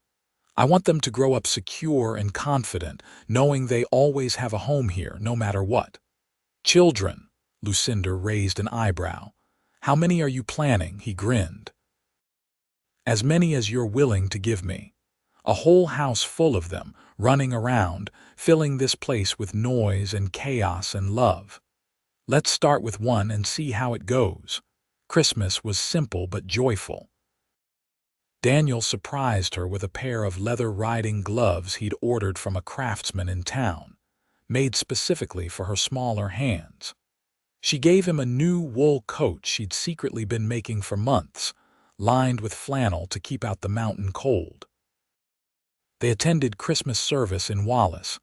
"I want them to grow up secure and confident, knowing they always have a home here, no matter what." "Children?" Lucinda raised an eyebrow. "How many are you planning?" He grinned. "As many as you're willing to give me. A whole house full of them, running around, filling this place with noise and chaos and love. Let's start with one and see how it goes." Christmas was simple but joyful. Daniel surprised her with a pair of leather riding gloves he'd ordered from a craftsman in town, made specifically for her smaller hands. She gave him a new wool coat she'd secretly been making for months, lined with flannel to keep out the mountain cold. They attended Christmas service in Wallace,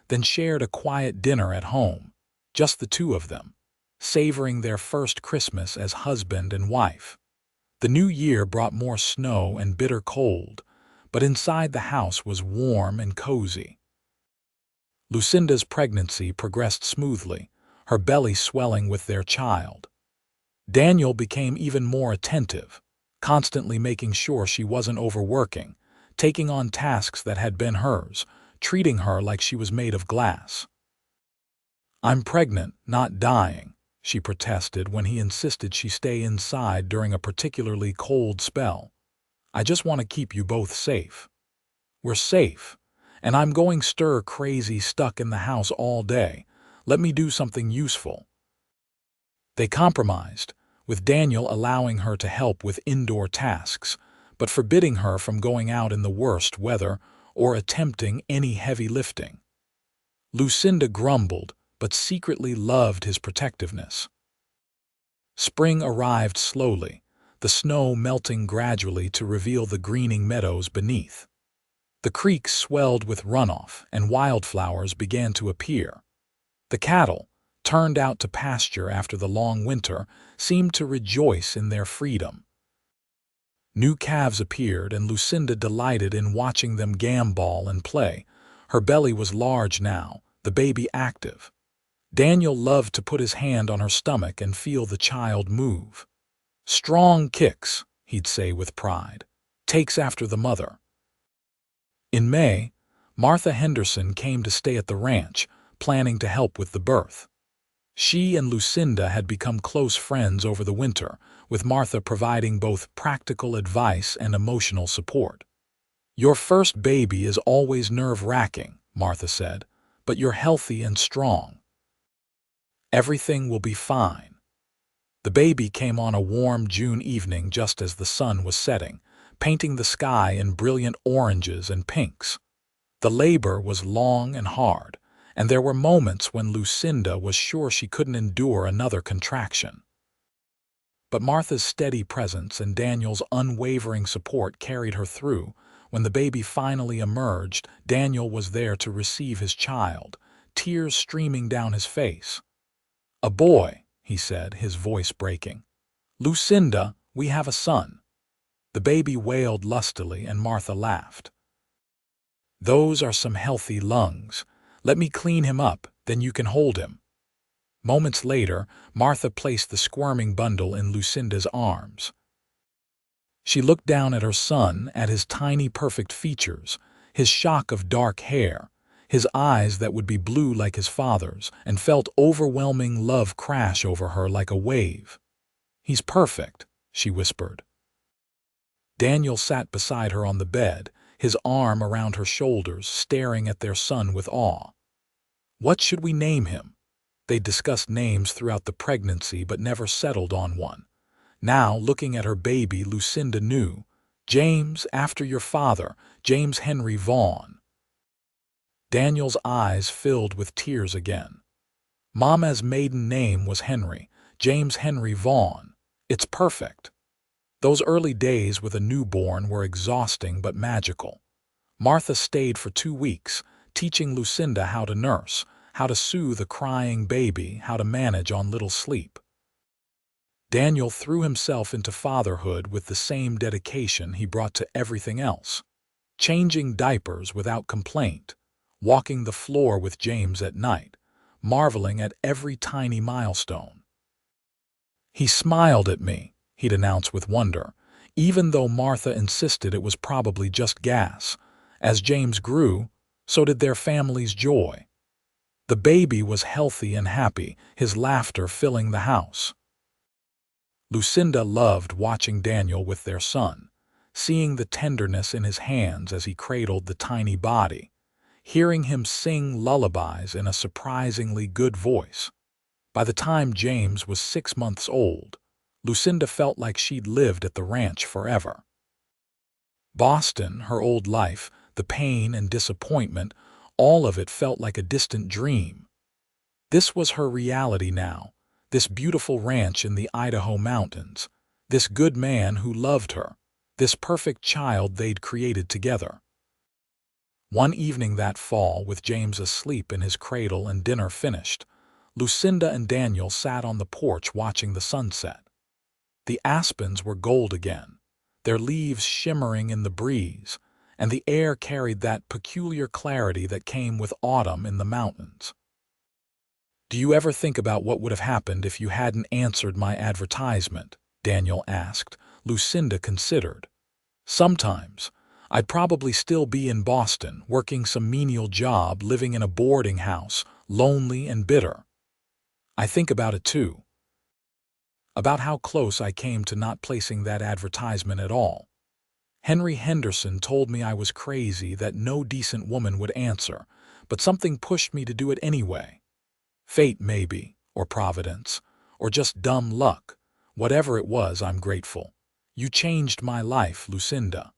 then shared a quiet dinner at home, just the two of them. savoring their first Christmas as husband and wife. The new year brought more snow and bitter cold, but inside the house was warm and cozy. Lucinda's pregnancy progressed smoothly, her belly swelling with their child. Daniel became even more attentive, constantly making sure she wasn't overworking, taking on tasks that had been hers, treating her like she was made of glass. "I'm pregnant, not dying," she protested when he insisted she stay inside during a particularly cold spell. "I just want to keep you both safe." "We're safe, and I'm going stir-crazy stuck in the house all day. Let me do something useful." They compromised, with Daniel allowing her to help with indoor tasks, but forbidding her from going out in the worst weather or attempting any heavy lifting. Lucinda grumbled, but secretly loved his protectiveness. Spring arrived slowly, the snow melting gradually to reveal the greening meadows beneath. The creeks swelled with runoff, and wildflowers began to appear. The cattle, turned out to pasture after the long winter, seemed to rejoice in their freedom. New calves appeared, and Lucinda delighted in watching them gambol and play. Her belly was large now, the baby active. Daniel loved to put his hand on her stomach and feel the child move. "Strong kicks," he'd say with pride. "Takes after the mother." In May, Martha Henderson came to stay at the ranch, planning to help with the birth. She and Lucinda had become close friends over the winter, with Martha providing both practical advice and emotional support. "Your first baby is always nerve-wracking," Martha said, "but you're healthy and strong. Everything will be fine." The baby came on a warm June evening just as the sun was setting, painting the sky in brilliant oranges and pinks. The labor was long and hard, and there were moments when Lucinda was sure she couldn't endure another contraction. But Martha's steady presence and Daniel's unwavering support carried her through. When the baby finally emerged, Daniel was there to receive his child, tears streaming down his face. "A boy," he said, his voice breaking. "Lucinda, we have a son." The baby wailed lustily, and Martha laughed. "Those are some healthy lungs. Let me clean him up, then you can hold him." Moments later, Martha placed the squirming bundle in Lucinda's arms. She looked down at her son, at his tiny perfect features, his shock of dark hair, his eyes that would be blue like his father's, and felt overwhelming love crash over her like a wave. "He's perfect," she whispered. Daniel sat beside her on the bed, his arm around her shoulders, staring at their son with awe. "What should we name him?" They discussed names throughout the pregnancy but never settled on one. Now, looking at her baby, Lucinda knew. "James, after your father, James Henry Vaughn." Daniel's eyes filled with tears again. "Mama's maiden name was Henry, James Henry Vaughn. It's perfect." Those early days with a newborn were exhausting but magical. Martha stayed for 2 weeks, teaching Lucinda how to nurse, how to soothe a crying baby, how to manage on little sleep. Daniel threw himself into fatherhood with the same dedication he brought to everything else, changing diapers without complaint, walking the floor with James at night, marveling at every tiny milestone. "He smiled at me," he'd announce with wonder, even though Martha insisted it was probably just gas. As James grew, so did their family's joy. The baby was healthy and happy, his laughter filling the house. Lucinda loved watching Daniel with their son, seeing the tenderness in his hands as he cradled the tiny body, hearing him sing lullabies in a surprisingly good voice. By the time James was 6 months old, Lucinda felt like she'd lived at the ranch forever. Boston, her old life, the pain and disappointment, all of it felt like a distant dream. This was her reality now, this beautiful ranch in the Idaho mountains, this good man who loved her, this perfect child they'd created together. One evening that fall, with James asleep in his cradle and dinner finished, Lucinda and Daniel sat on the porch watching the sunset. The aspens were gold again, their leaves shimmering in the breeze, and the air carried that peculiar clarity that came with autumn in the mountains. "Do you ever think about what would have happened if you hadn't answered my advertisement?" Daniel asked. Lucinda considered. "Sometimes. I'd probably still be in Boston, working some menial job, living in a boarding house, lonely and bitter. I think about it too. About how close I came to not placing that advertisement at all. Henry Henderson told me I was crazy, that no decent woman would answer, but something pushed me to do it anyway. Fate, maybe, or Providence, or just dumb luck. Whatever it was, I'm grateful. You changed my life, Lucinda.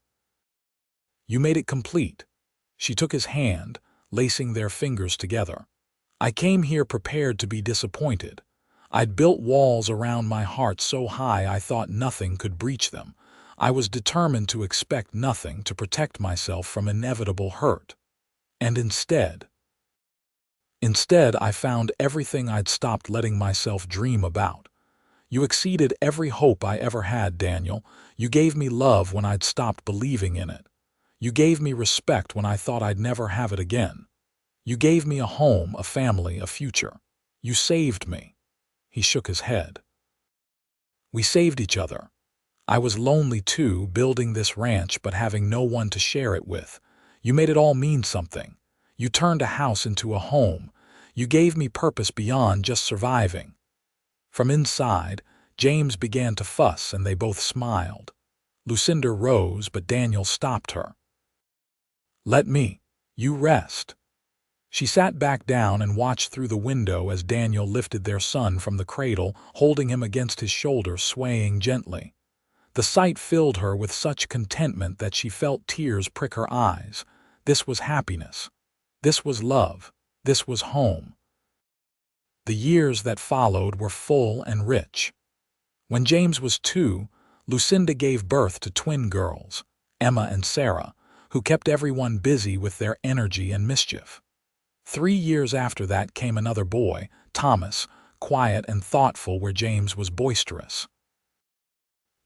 You made it complete." She took his hand, lacing their fingers together. "I came here prepared to be disappointed. I'd built walls around my heart so high I thought nothing could breach them. I was determined to expect nothing, to protect myself from inevitable hurt. And instead I found everything I'd stopped letting myself dream about. You exceeded every hope I ever had, Daniel. You gave me love when I'd stopped believing in it. You gave me respect when I thought I'd never have it again. You gave me a home, a family, a future. You saved me." He shook his head. "We saved each other. I was lonely too, building this ranch but having no one to share it with. You made it all mean something. You turned a house into a home. You gave me purpose beyond just surviving." From inside, James began to fuss, and they both smiled. Lucinda rose, but Daniel stopped her. You rest." She sat back down and watched through the window as Daniel lifted their son from the cradle, holding him against his shoulder, swaying gently. The sight filled her with such contentment that she felt tears prick her eyes. This was happiness. This was love. This was home. The years that followed were full and rich. When James was 2, Lucinda gave birth to twin girls, Emma and Sarah, who kept everyone busy with their energy and mischief. 3 years after that came another boy, Thomas, quiet and thoughtful where James was boisterous.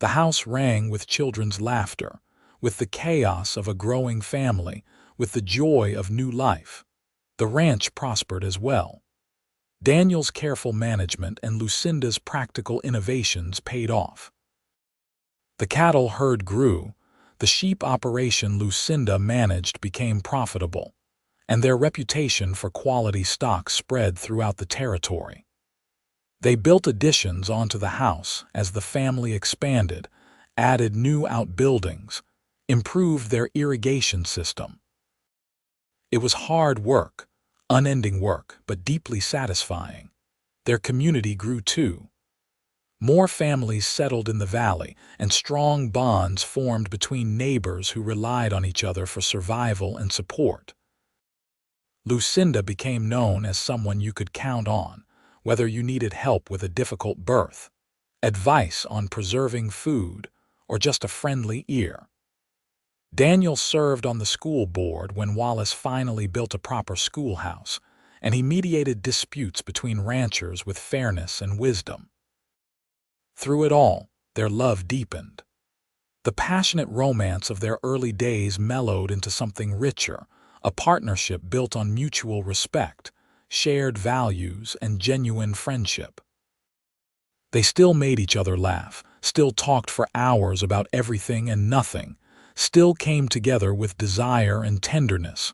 The house rang with children's laughter, with the chaos of a growing family, with the joy of new life. The ranch prospered as well. Daniel's careful management and Lucinda's practical innovations paid off. The cattle herd grew, the sheep operation Lucinda managed became profitable, and their reputation for quality stock spread throughout the territory. They built additions onto the house as the family expanded, added new outbuildings, improved their irrigation system. It was hard work, unending work, but deeply satisfying. Their community grew too. More families settled in the valley, and strong bonds formed between neighbors who relied on each other for survival and support. Lucinda became known as someone you could count on, whether you needed help with a difficult birth, advice on preserving food, or just a friendly ear. Daniel served on the school board when Wallace finally built a proper schoolhouse, and he mediated disputes between ranchers with fairness and wisdom. Through it all, their love deepened. The passionate romance of their early days mellowed into something richer, a partnership built on mutual respect, shared values, and genuine friendship. They still made each other laugh, still talked for hours about everything and nothing, still came together with desire and tenderness.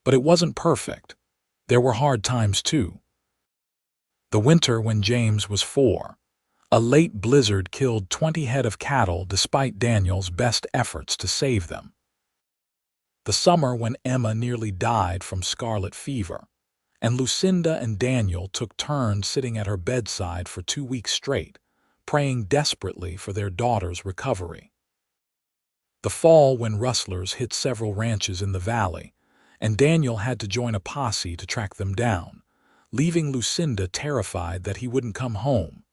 But it wasn't perfect. There were hard times too. The winter when James was 4, a late blizzard killed 20 head of cattle despite Daniel's best efforts to save them. The summer when Emma nearly died from scarlet fever, and Lucinda and Daniel took turns sitting at her bedside for 2 weeks straight, praying desperately for their daughter's recovery. The fall when rustlers hit several ranches in the valley, and Daniel had to join a posse to track them down, leaving Lucinda terrified that he wouldn't come home.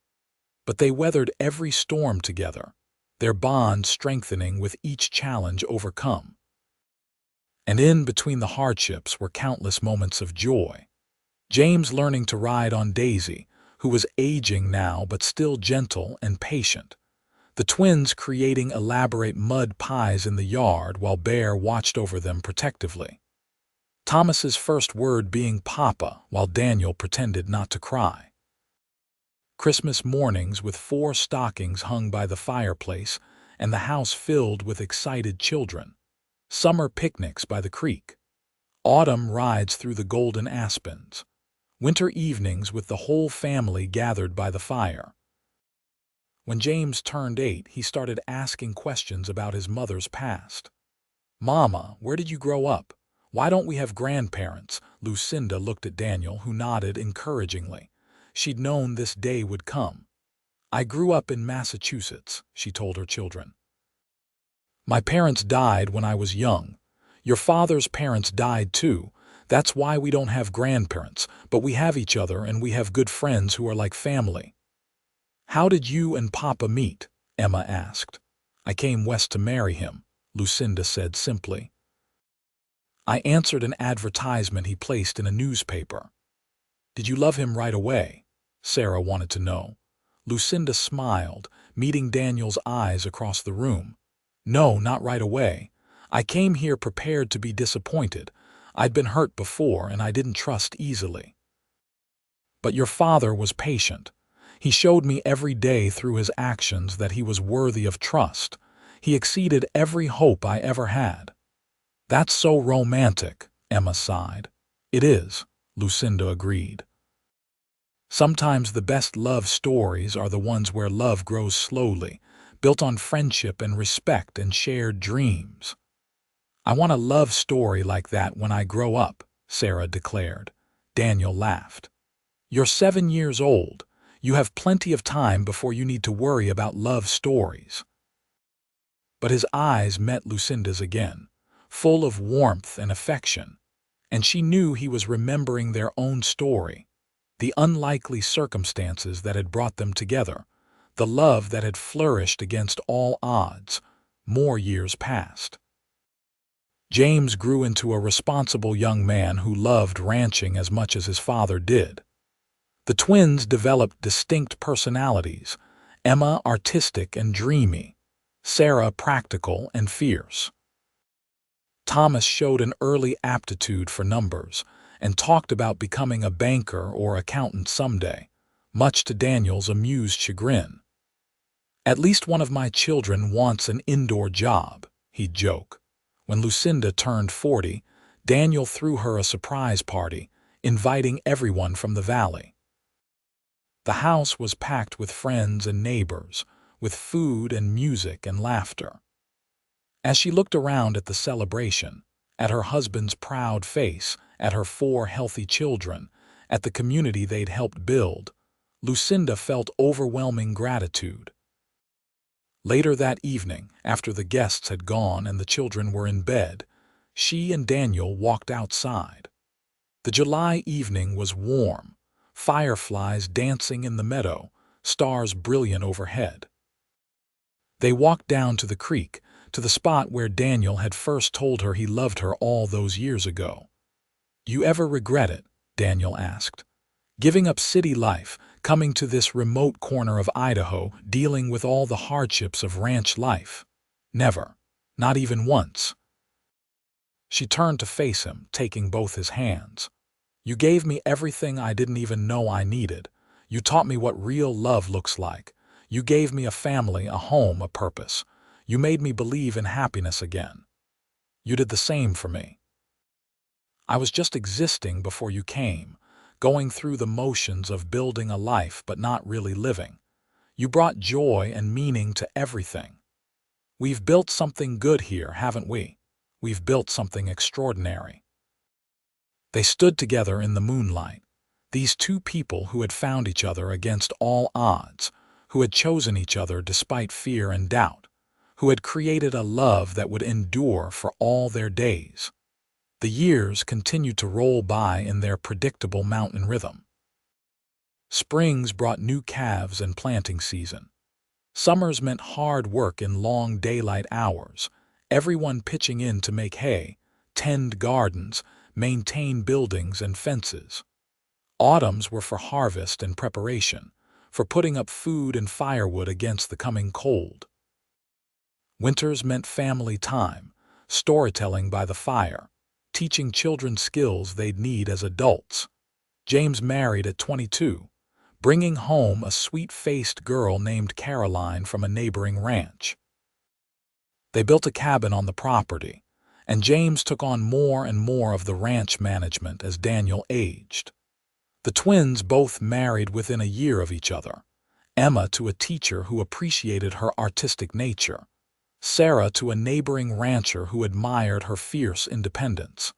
But they weathered every storm together, their bond strengthening with each challenge overcome. And in between the hardships were countless moments of joy. James learning to ride on Daisy, who was aging now but still gentle and patient. The twins creating elaborate mud pies in the yard while Bear watched over them protectively. Thomas's first word being Papa while Daniel pretended not to cry. Christmas mornings with 4 stockings hung by the fireplace and the house filled with excited children. Summer picnics by the creek. Autumn rides through the golden aspens. Winter evenings with the whole family gathered by the fire. When James turned 8, he started asking questions about his mother's past. "Mama, where did you grow up? Why don't we have grandparents?" Lucinda looked at Daniel, who nodded encouragingly. She'd known this day would come. "I grew up in Massachusetts," she told her children. "My parents died when I was young. Your father's parents died too. That's why we don't have grandparents, but we have each other and we have good friends who are like family." "How did you and Papa meet?" Emma asked. "I came west to marry him," Lucinda said simply. "I answered an advertisement he placed in a newspaper." "Did you love him right away?" Sarah wanted to know. Lucinda smiled, meeting Daniel's eyes across the room. "No, not right away. I came here prepared to be disappointed. I'd been hurt before and I didn't trust easily. But your father was patient. He showed me every day through his actions that he was worthy of trust. He exceeded every hope I ever had." "That's so romantic," Emma sighed. "It is," Lucinda agreed. "Sometimes the best love stories are the ones where love grows slowly, built on friendship and respect and shared dreams." "I want a love story like that when I grow up," Sarah declared. Daniel laughed. "You're 7 years old. You have plenty of time before you need to worry about love stories." But his eyes met Lucinda's again, full of warmth and affection, and she knew he was remembering their own story, the unlikely circumstances that had brought them together, the love that had flourished against all odds. More years passed. James grew into a responsible young man who loved ranching as much as his father did. The twins developed distinct personalities, Emma artistic and dreamy, Sarah practical and fierce. Thomas showed an early aptitude for numbers and talked about becoming a banker or accountant someday, much to Daniel's amused chagrin. "At least one of my children wants an indoor job," he'd joke. When Lucinda turned 40, Daniel threw her a surprise party, inviting everyone from the valley. The house was packed with friends and neighbors, with food and music and laughter. As she looked around at the celebration, at her husband's proud face, at her 4 healthy children, at the community they'd helped build, Lucinda felt overwhelming gratitude. Later that evening, after the guests had gone and the children were in bed, she and Daniel walked outside. The July evening was warm, fireflies dancing in the meadow, stars brilliant overhead. They walked down to the creek, to the spot where Daniel had first told her he loved her all those years ago. "You ever regret it?" Daniel asked. "Giving up city life, coming to this remote corner of Idaho, dealing with all the hardships of ranch life?" "Never. Not even once." She turned to face him, taking both his hands. "You gave me everything I didn't even know I needed. You taught me what real love looks like. You gave me a family, a home, a purpose. You made me believe in happiness again. You did the same for me. I was just existing before you came, going through the motions of building a life but not really living. You brought joy and meaning to everything. We've built something good here, haven't we? We've built something extraordinary." They stood together in the moonlight, these 2 people who had found each other against all odds, who had chosen each other despite fear and doubt, who had created a love that would endure for all their days. The years continued to roll by in their predictable mountain rhythm. Springs brought new calves and planting season. Summers meant hard work in long daylight hours, everyone pitching in to make hay, tend gardens, maintain buildings and fences. Autumns were for harvest and preparation, for putting up food and firewood against the coming cold. Winters meant family time, storytelling by the fire, teaching children skills they'd need as adults. James married at 22, bringing home a sweet-faced girl named Caroline from a neighboring ranch. They built a cabin on the property, and James took on more and more of the ranch management as Daniel aged. The twins both married within a year of each other, Emma to a teacher who appreciated her artistic nature, Sarah to a neighboring rancher who admired her fierce independence.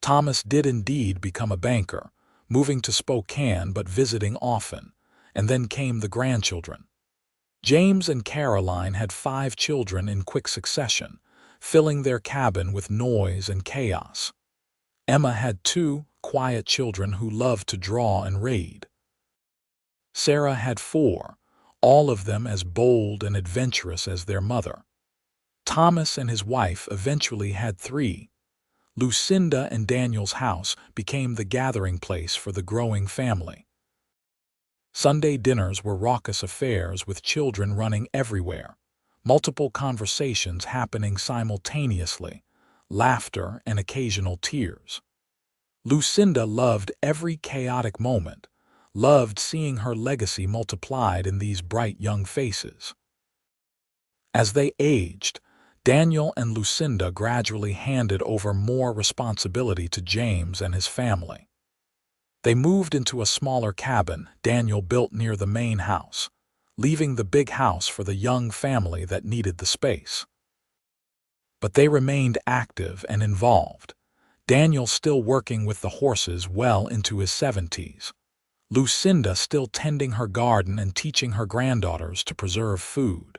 Thomas did indeed become a banker, moving to Spokane but visiting often, and then came the grandchildren. James and Caroline had 5 children in quick succession, filling their cabin with noise and chaos. Emma had 2 quiet children who loved to draw and read. Sarah had 4, all of them as bold and adventurous as their mother. Thomas and his wife eventually had 3. Lucinda and Daniel's house became the gathering place for the growing family. Sunday dinners were raucous affairs with children running everywhere, multiple conversations happening simultaneously, laughter and occasional tears. Lucinda loved every chaotic moment, loved seeing her legacy multiplied in these bright young faces. As they aged, Daniel and Lucinda gradually handed over more responsibility to James and his family. They moved into a smaller cabin Daniel built near the main house, leaving the big house for the young family that needed the space. But they remained active and involved, Daniel still working with the horses well into his 70s, Lucinda still tending her garden and teaching her granddaughters to preserve food.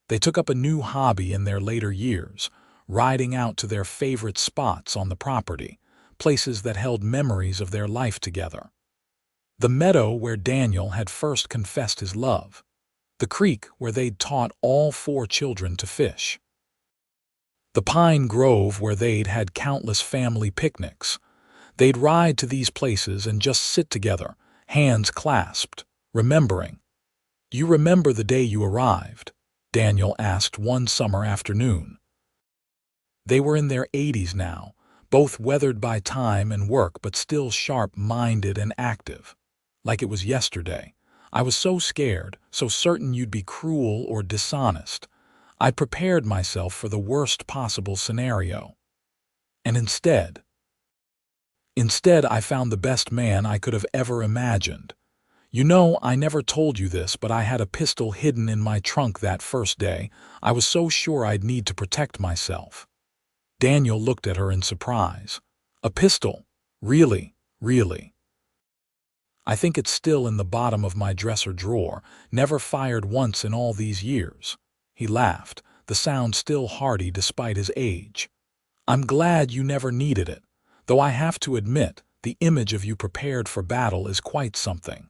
They took up a new hobby in their later years, riding out to their favorite spots on the property, places that held memories of their life together. The meadow where Daniel had first confessed his love, the creek where they'd taught all 4 children to fish, the pine grove where they'd had countless family picnics. They'd ride to these places and just sit together, hands clasped, remembering. "Do you remember the day you arrived?" Daniel asked one summer afternoon. They were in their 80s now, both weathered by time and work but still sharp-minded and active. "Like it was yesterday. I was so scared, so certain you'd be cruel or dishonest. I'd prepared myself for the worst possible scenario. And instead I found the best man I could have ever imagined. You know, I never told you this, but I had a pistol hidden in my trunk that first day. I was so sure I'd need to protect myself." Daniel looked at her in surprise. "A pistol? Really? Really?" "I think it's still in the bottom of my dresser drawer, never fired once in all these years." He laughed, the sound still hearty despite his age. "I'm glad you never needed it, though I have to admit, the image of you prepared for battle is quite something."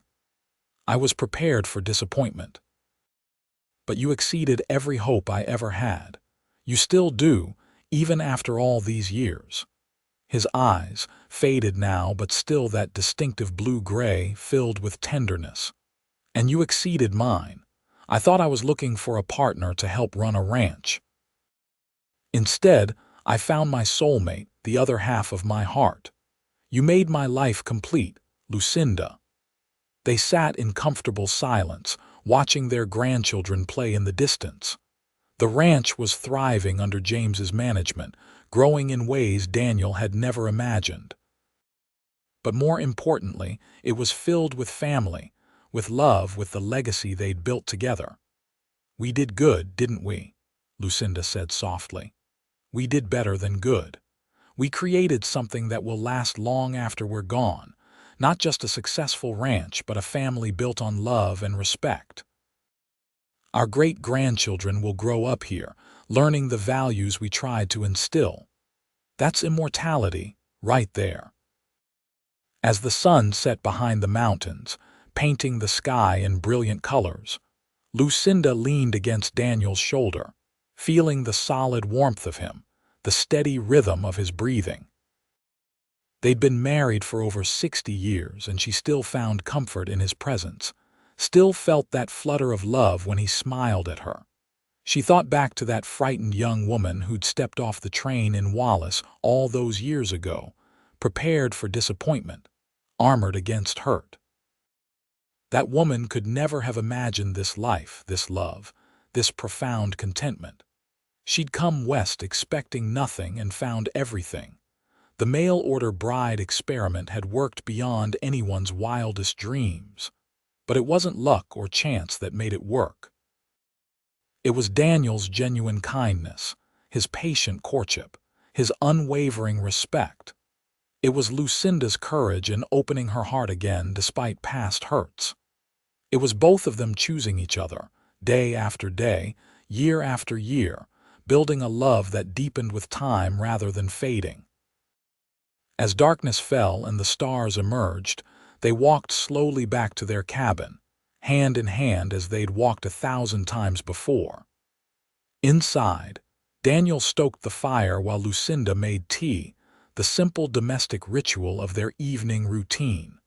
"I was prepared for disappointment. But you exceeded every hope I ever had. You still do, even after all these years." His eyes, faded now but still that distinctive blue-gray, filled with tenderness. "And you exceeded mine. I thought I was looking for a partner to help run a ranch. Instead, I found my soulmate, the other half of my heart. You made my life complete, Lucinda." They sat in comfortable silence, watching their grandchildren play in the distance. The ranch was thriving under James's management, growing in ways Daniel had never imagined. But more importantly, it was filled with family, with love, with the legacy they'd built together. "We did good, didn't we?" Lucinda said softly. "We did better than good. We created something that will last long after we're gone, not just a successful ranch, but a family built on love and respect. Our great-grandchildren will grow up here, learning the values we tried to instill. That's immortality, right there." As the sun set behind the mountains, painting the sky in brilliant colors, Lucinda leaned against Daniel's shoulder, feeling the solid warmth of him, the steady rhythm of his breathing. They'd been married for over 60 years, and she still found comfort in his presence, still felt that flutter of love when he smiled at her. She thought back to that frightened young woman who'd stepped off the train in Wallace all those years ago, prepared for disappointment, armored against hurt. That woman could never have imagined this life, this love, this profound contentment. She'd come west expecting nothing and found everything. The mail-order bride experiment had worked beyond anyone's wildest dreams. But it wasn't luck or chance that made it work. It was Daniel's genuine kindness, his patient courtship, his unwavering respect. It was Lucinda's courage in opening her heart again despite past hurts. It was both of them choosing each other, day after day, year after year, building a love that deepened with time rather than fading. As darkness fell and the stars emerged, they walked slowly back to their cabin, hand in hand as they'd walked 1,000 times before. Inside, Daniel stoked the fire while Lucinda made tea, the simple domestic ritual of their evening routine.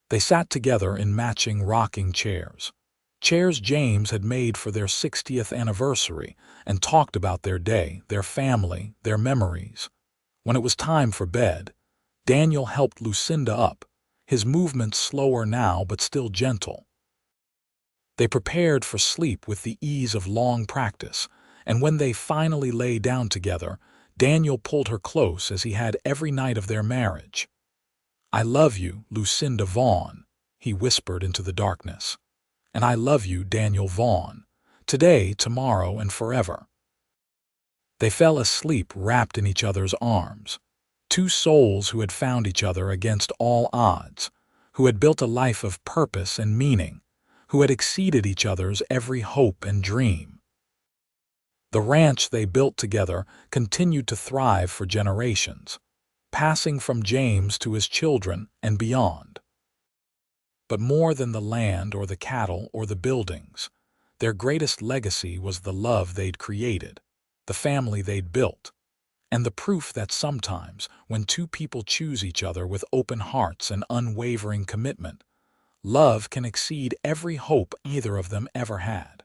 They sat together in matching rocking chairs, chairs James had made for their 60th anniversary, and talked about their day, their family, their memories. When it was time for bed, Daniel helped Lucinda up, his movements slower now but still gentle. They prepared for sleep with the ease of long practice, and when they finally lay down together, Daniel pulled her close as he had every night of their marriage. "I love you, Lucinda Vaughn," he whispered into the darkness. "And I love you, Daniel Vaughn, today, tomorrow, and forever." They fell asleep wrapped in each other's arms, two souls who had found each other against all odds, who had built a life of purpose and meaning, who had exceeded each other's every hope and dream. The ranch they built together continued to thrive for generations, passing from James to his children and beyond. But more than the land or the cattle or the buildings, their greatest legacy was the love they'd created, the family they'd built, and the proof that sometimes, when two people choose each other with open hearts and unwavering commitment, love can exceed every hope either of them ever had.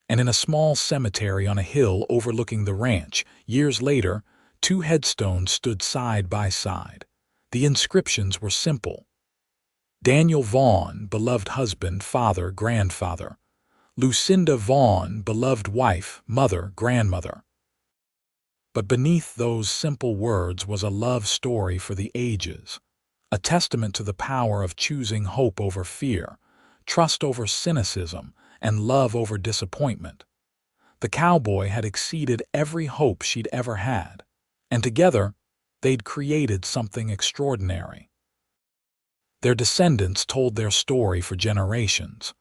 And in a small cemetery on a hill overlooking the ranch, years later, two headstones stood side by side. The inscriptions were simple. Daniel Vaughn, beloved husband, father, grandfather. Lucinda Vaughn, beloved wife, mother, grandmother. But beneath those simple words was a love story for the ages, a testament to the power of choosing hope over fear, trust over cynicism, and love over disappointment. The cowboy had exceeded every hope she'd ever had, and together they'd created something extraordinary. Their descendants told their story for generations,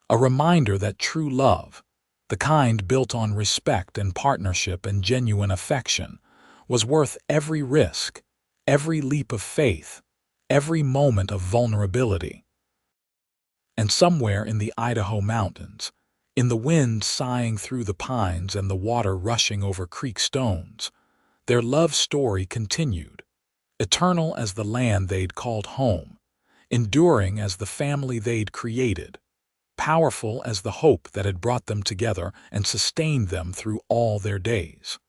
a reminder that true love, the kind built on respect and partnership and genuine affection, was worth every risk, every leap of faith, every moment of vulnerability. And somewhere in the Idaho mountains, in the wind sighing through the pines and the water rushing over creek stones, their love story continued, eternal as the land they'd called home, enduring as the family they'd created, powerful as the hope that had brought them together and sustained them through all their days.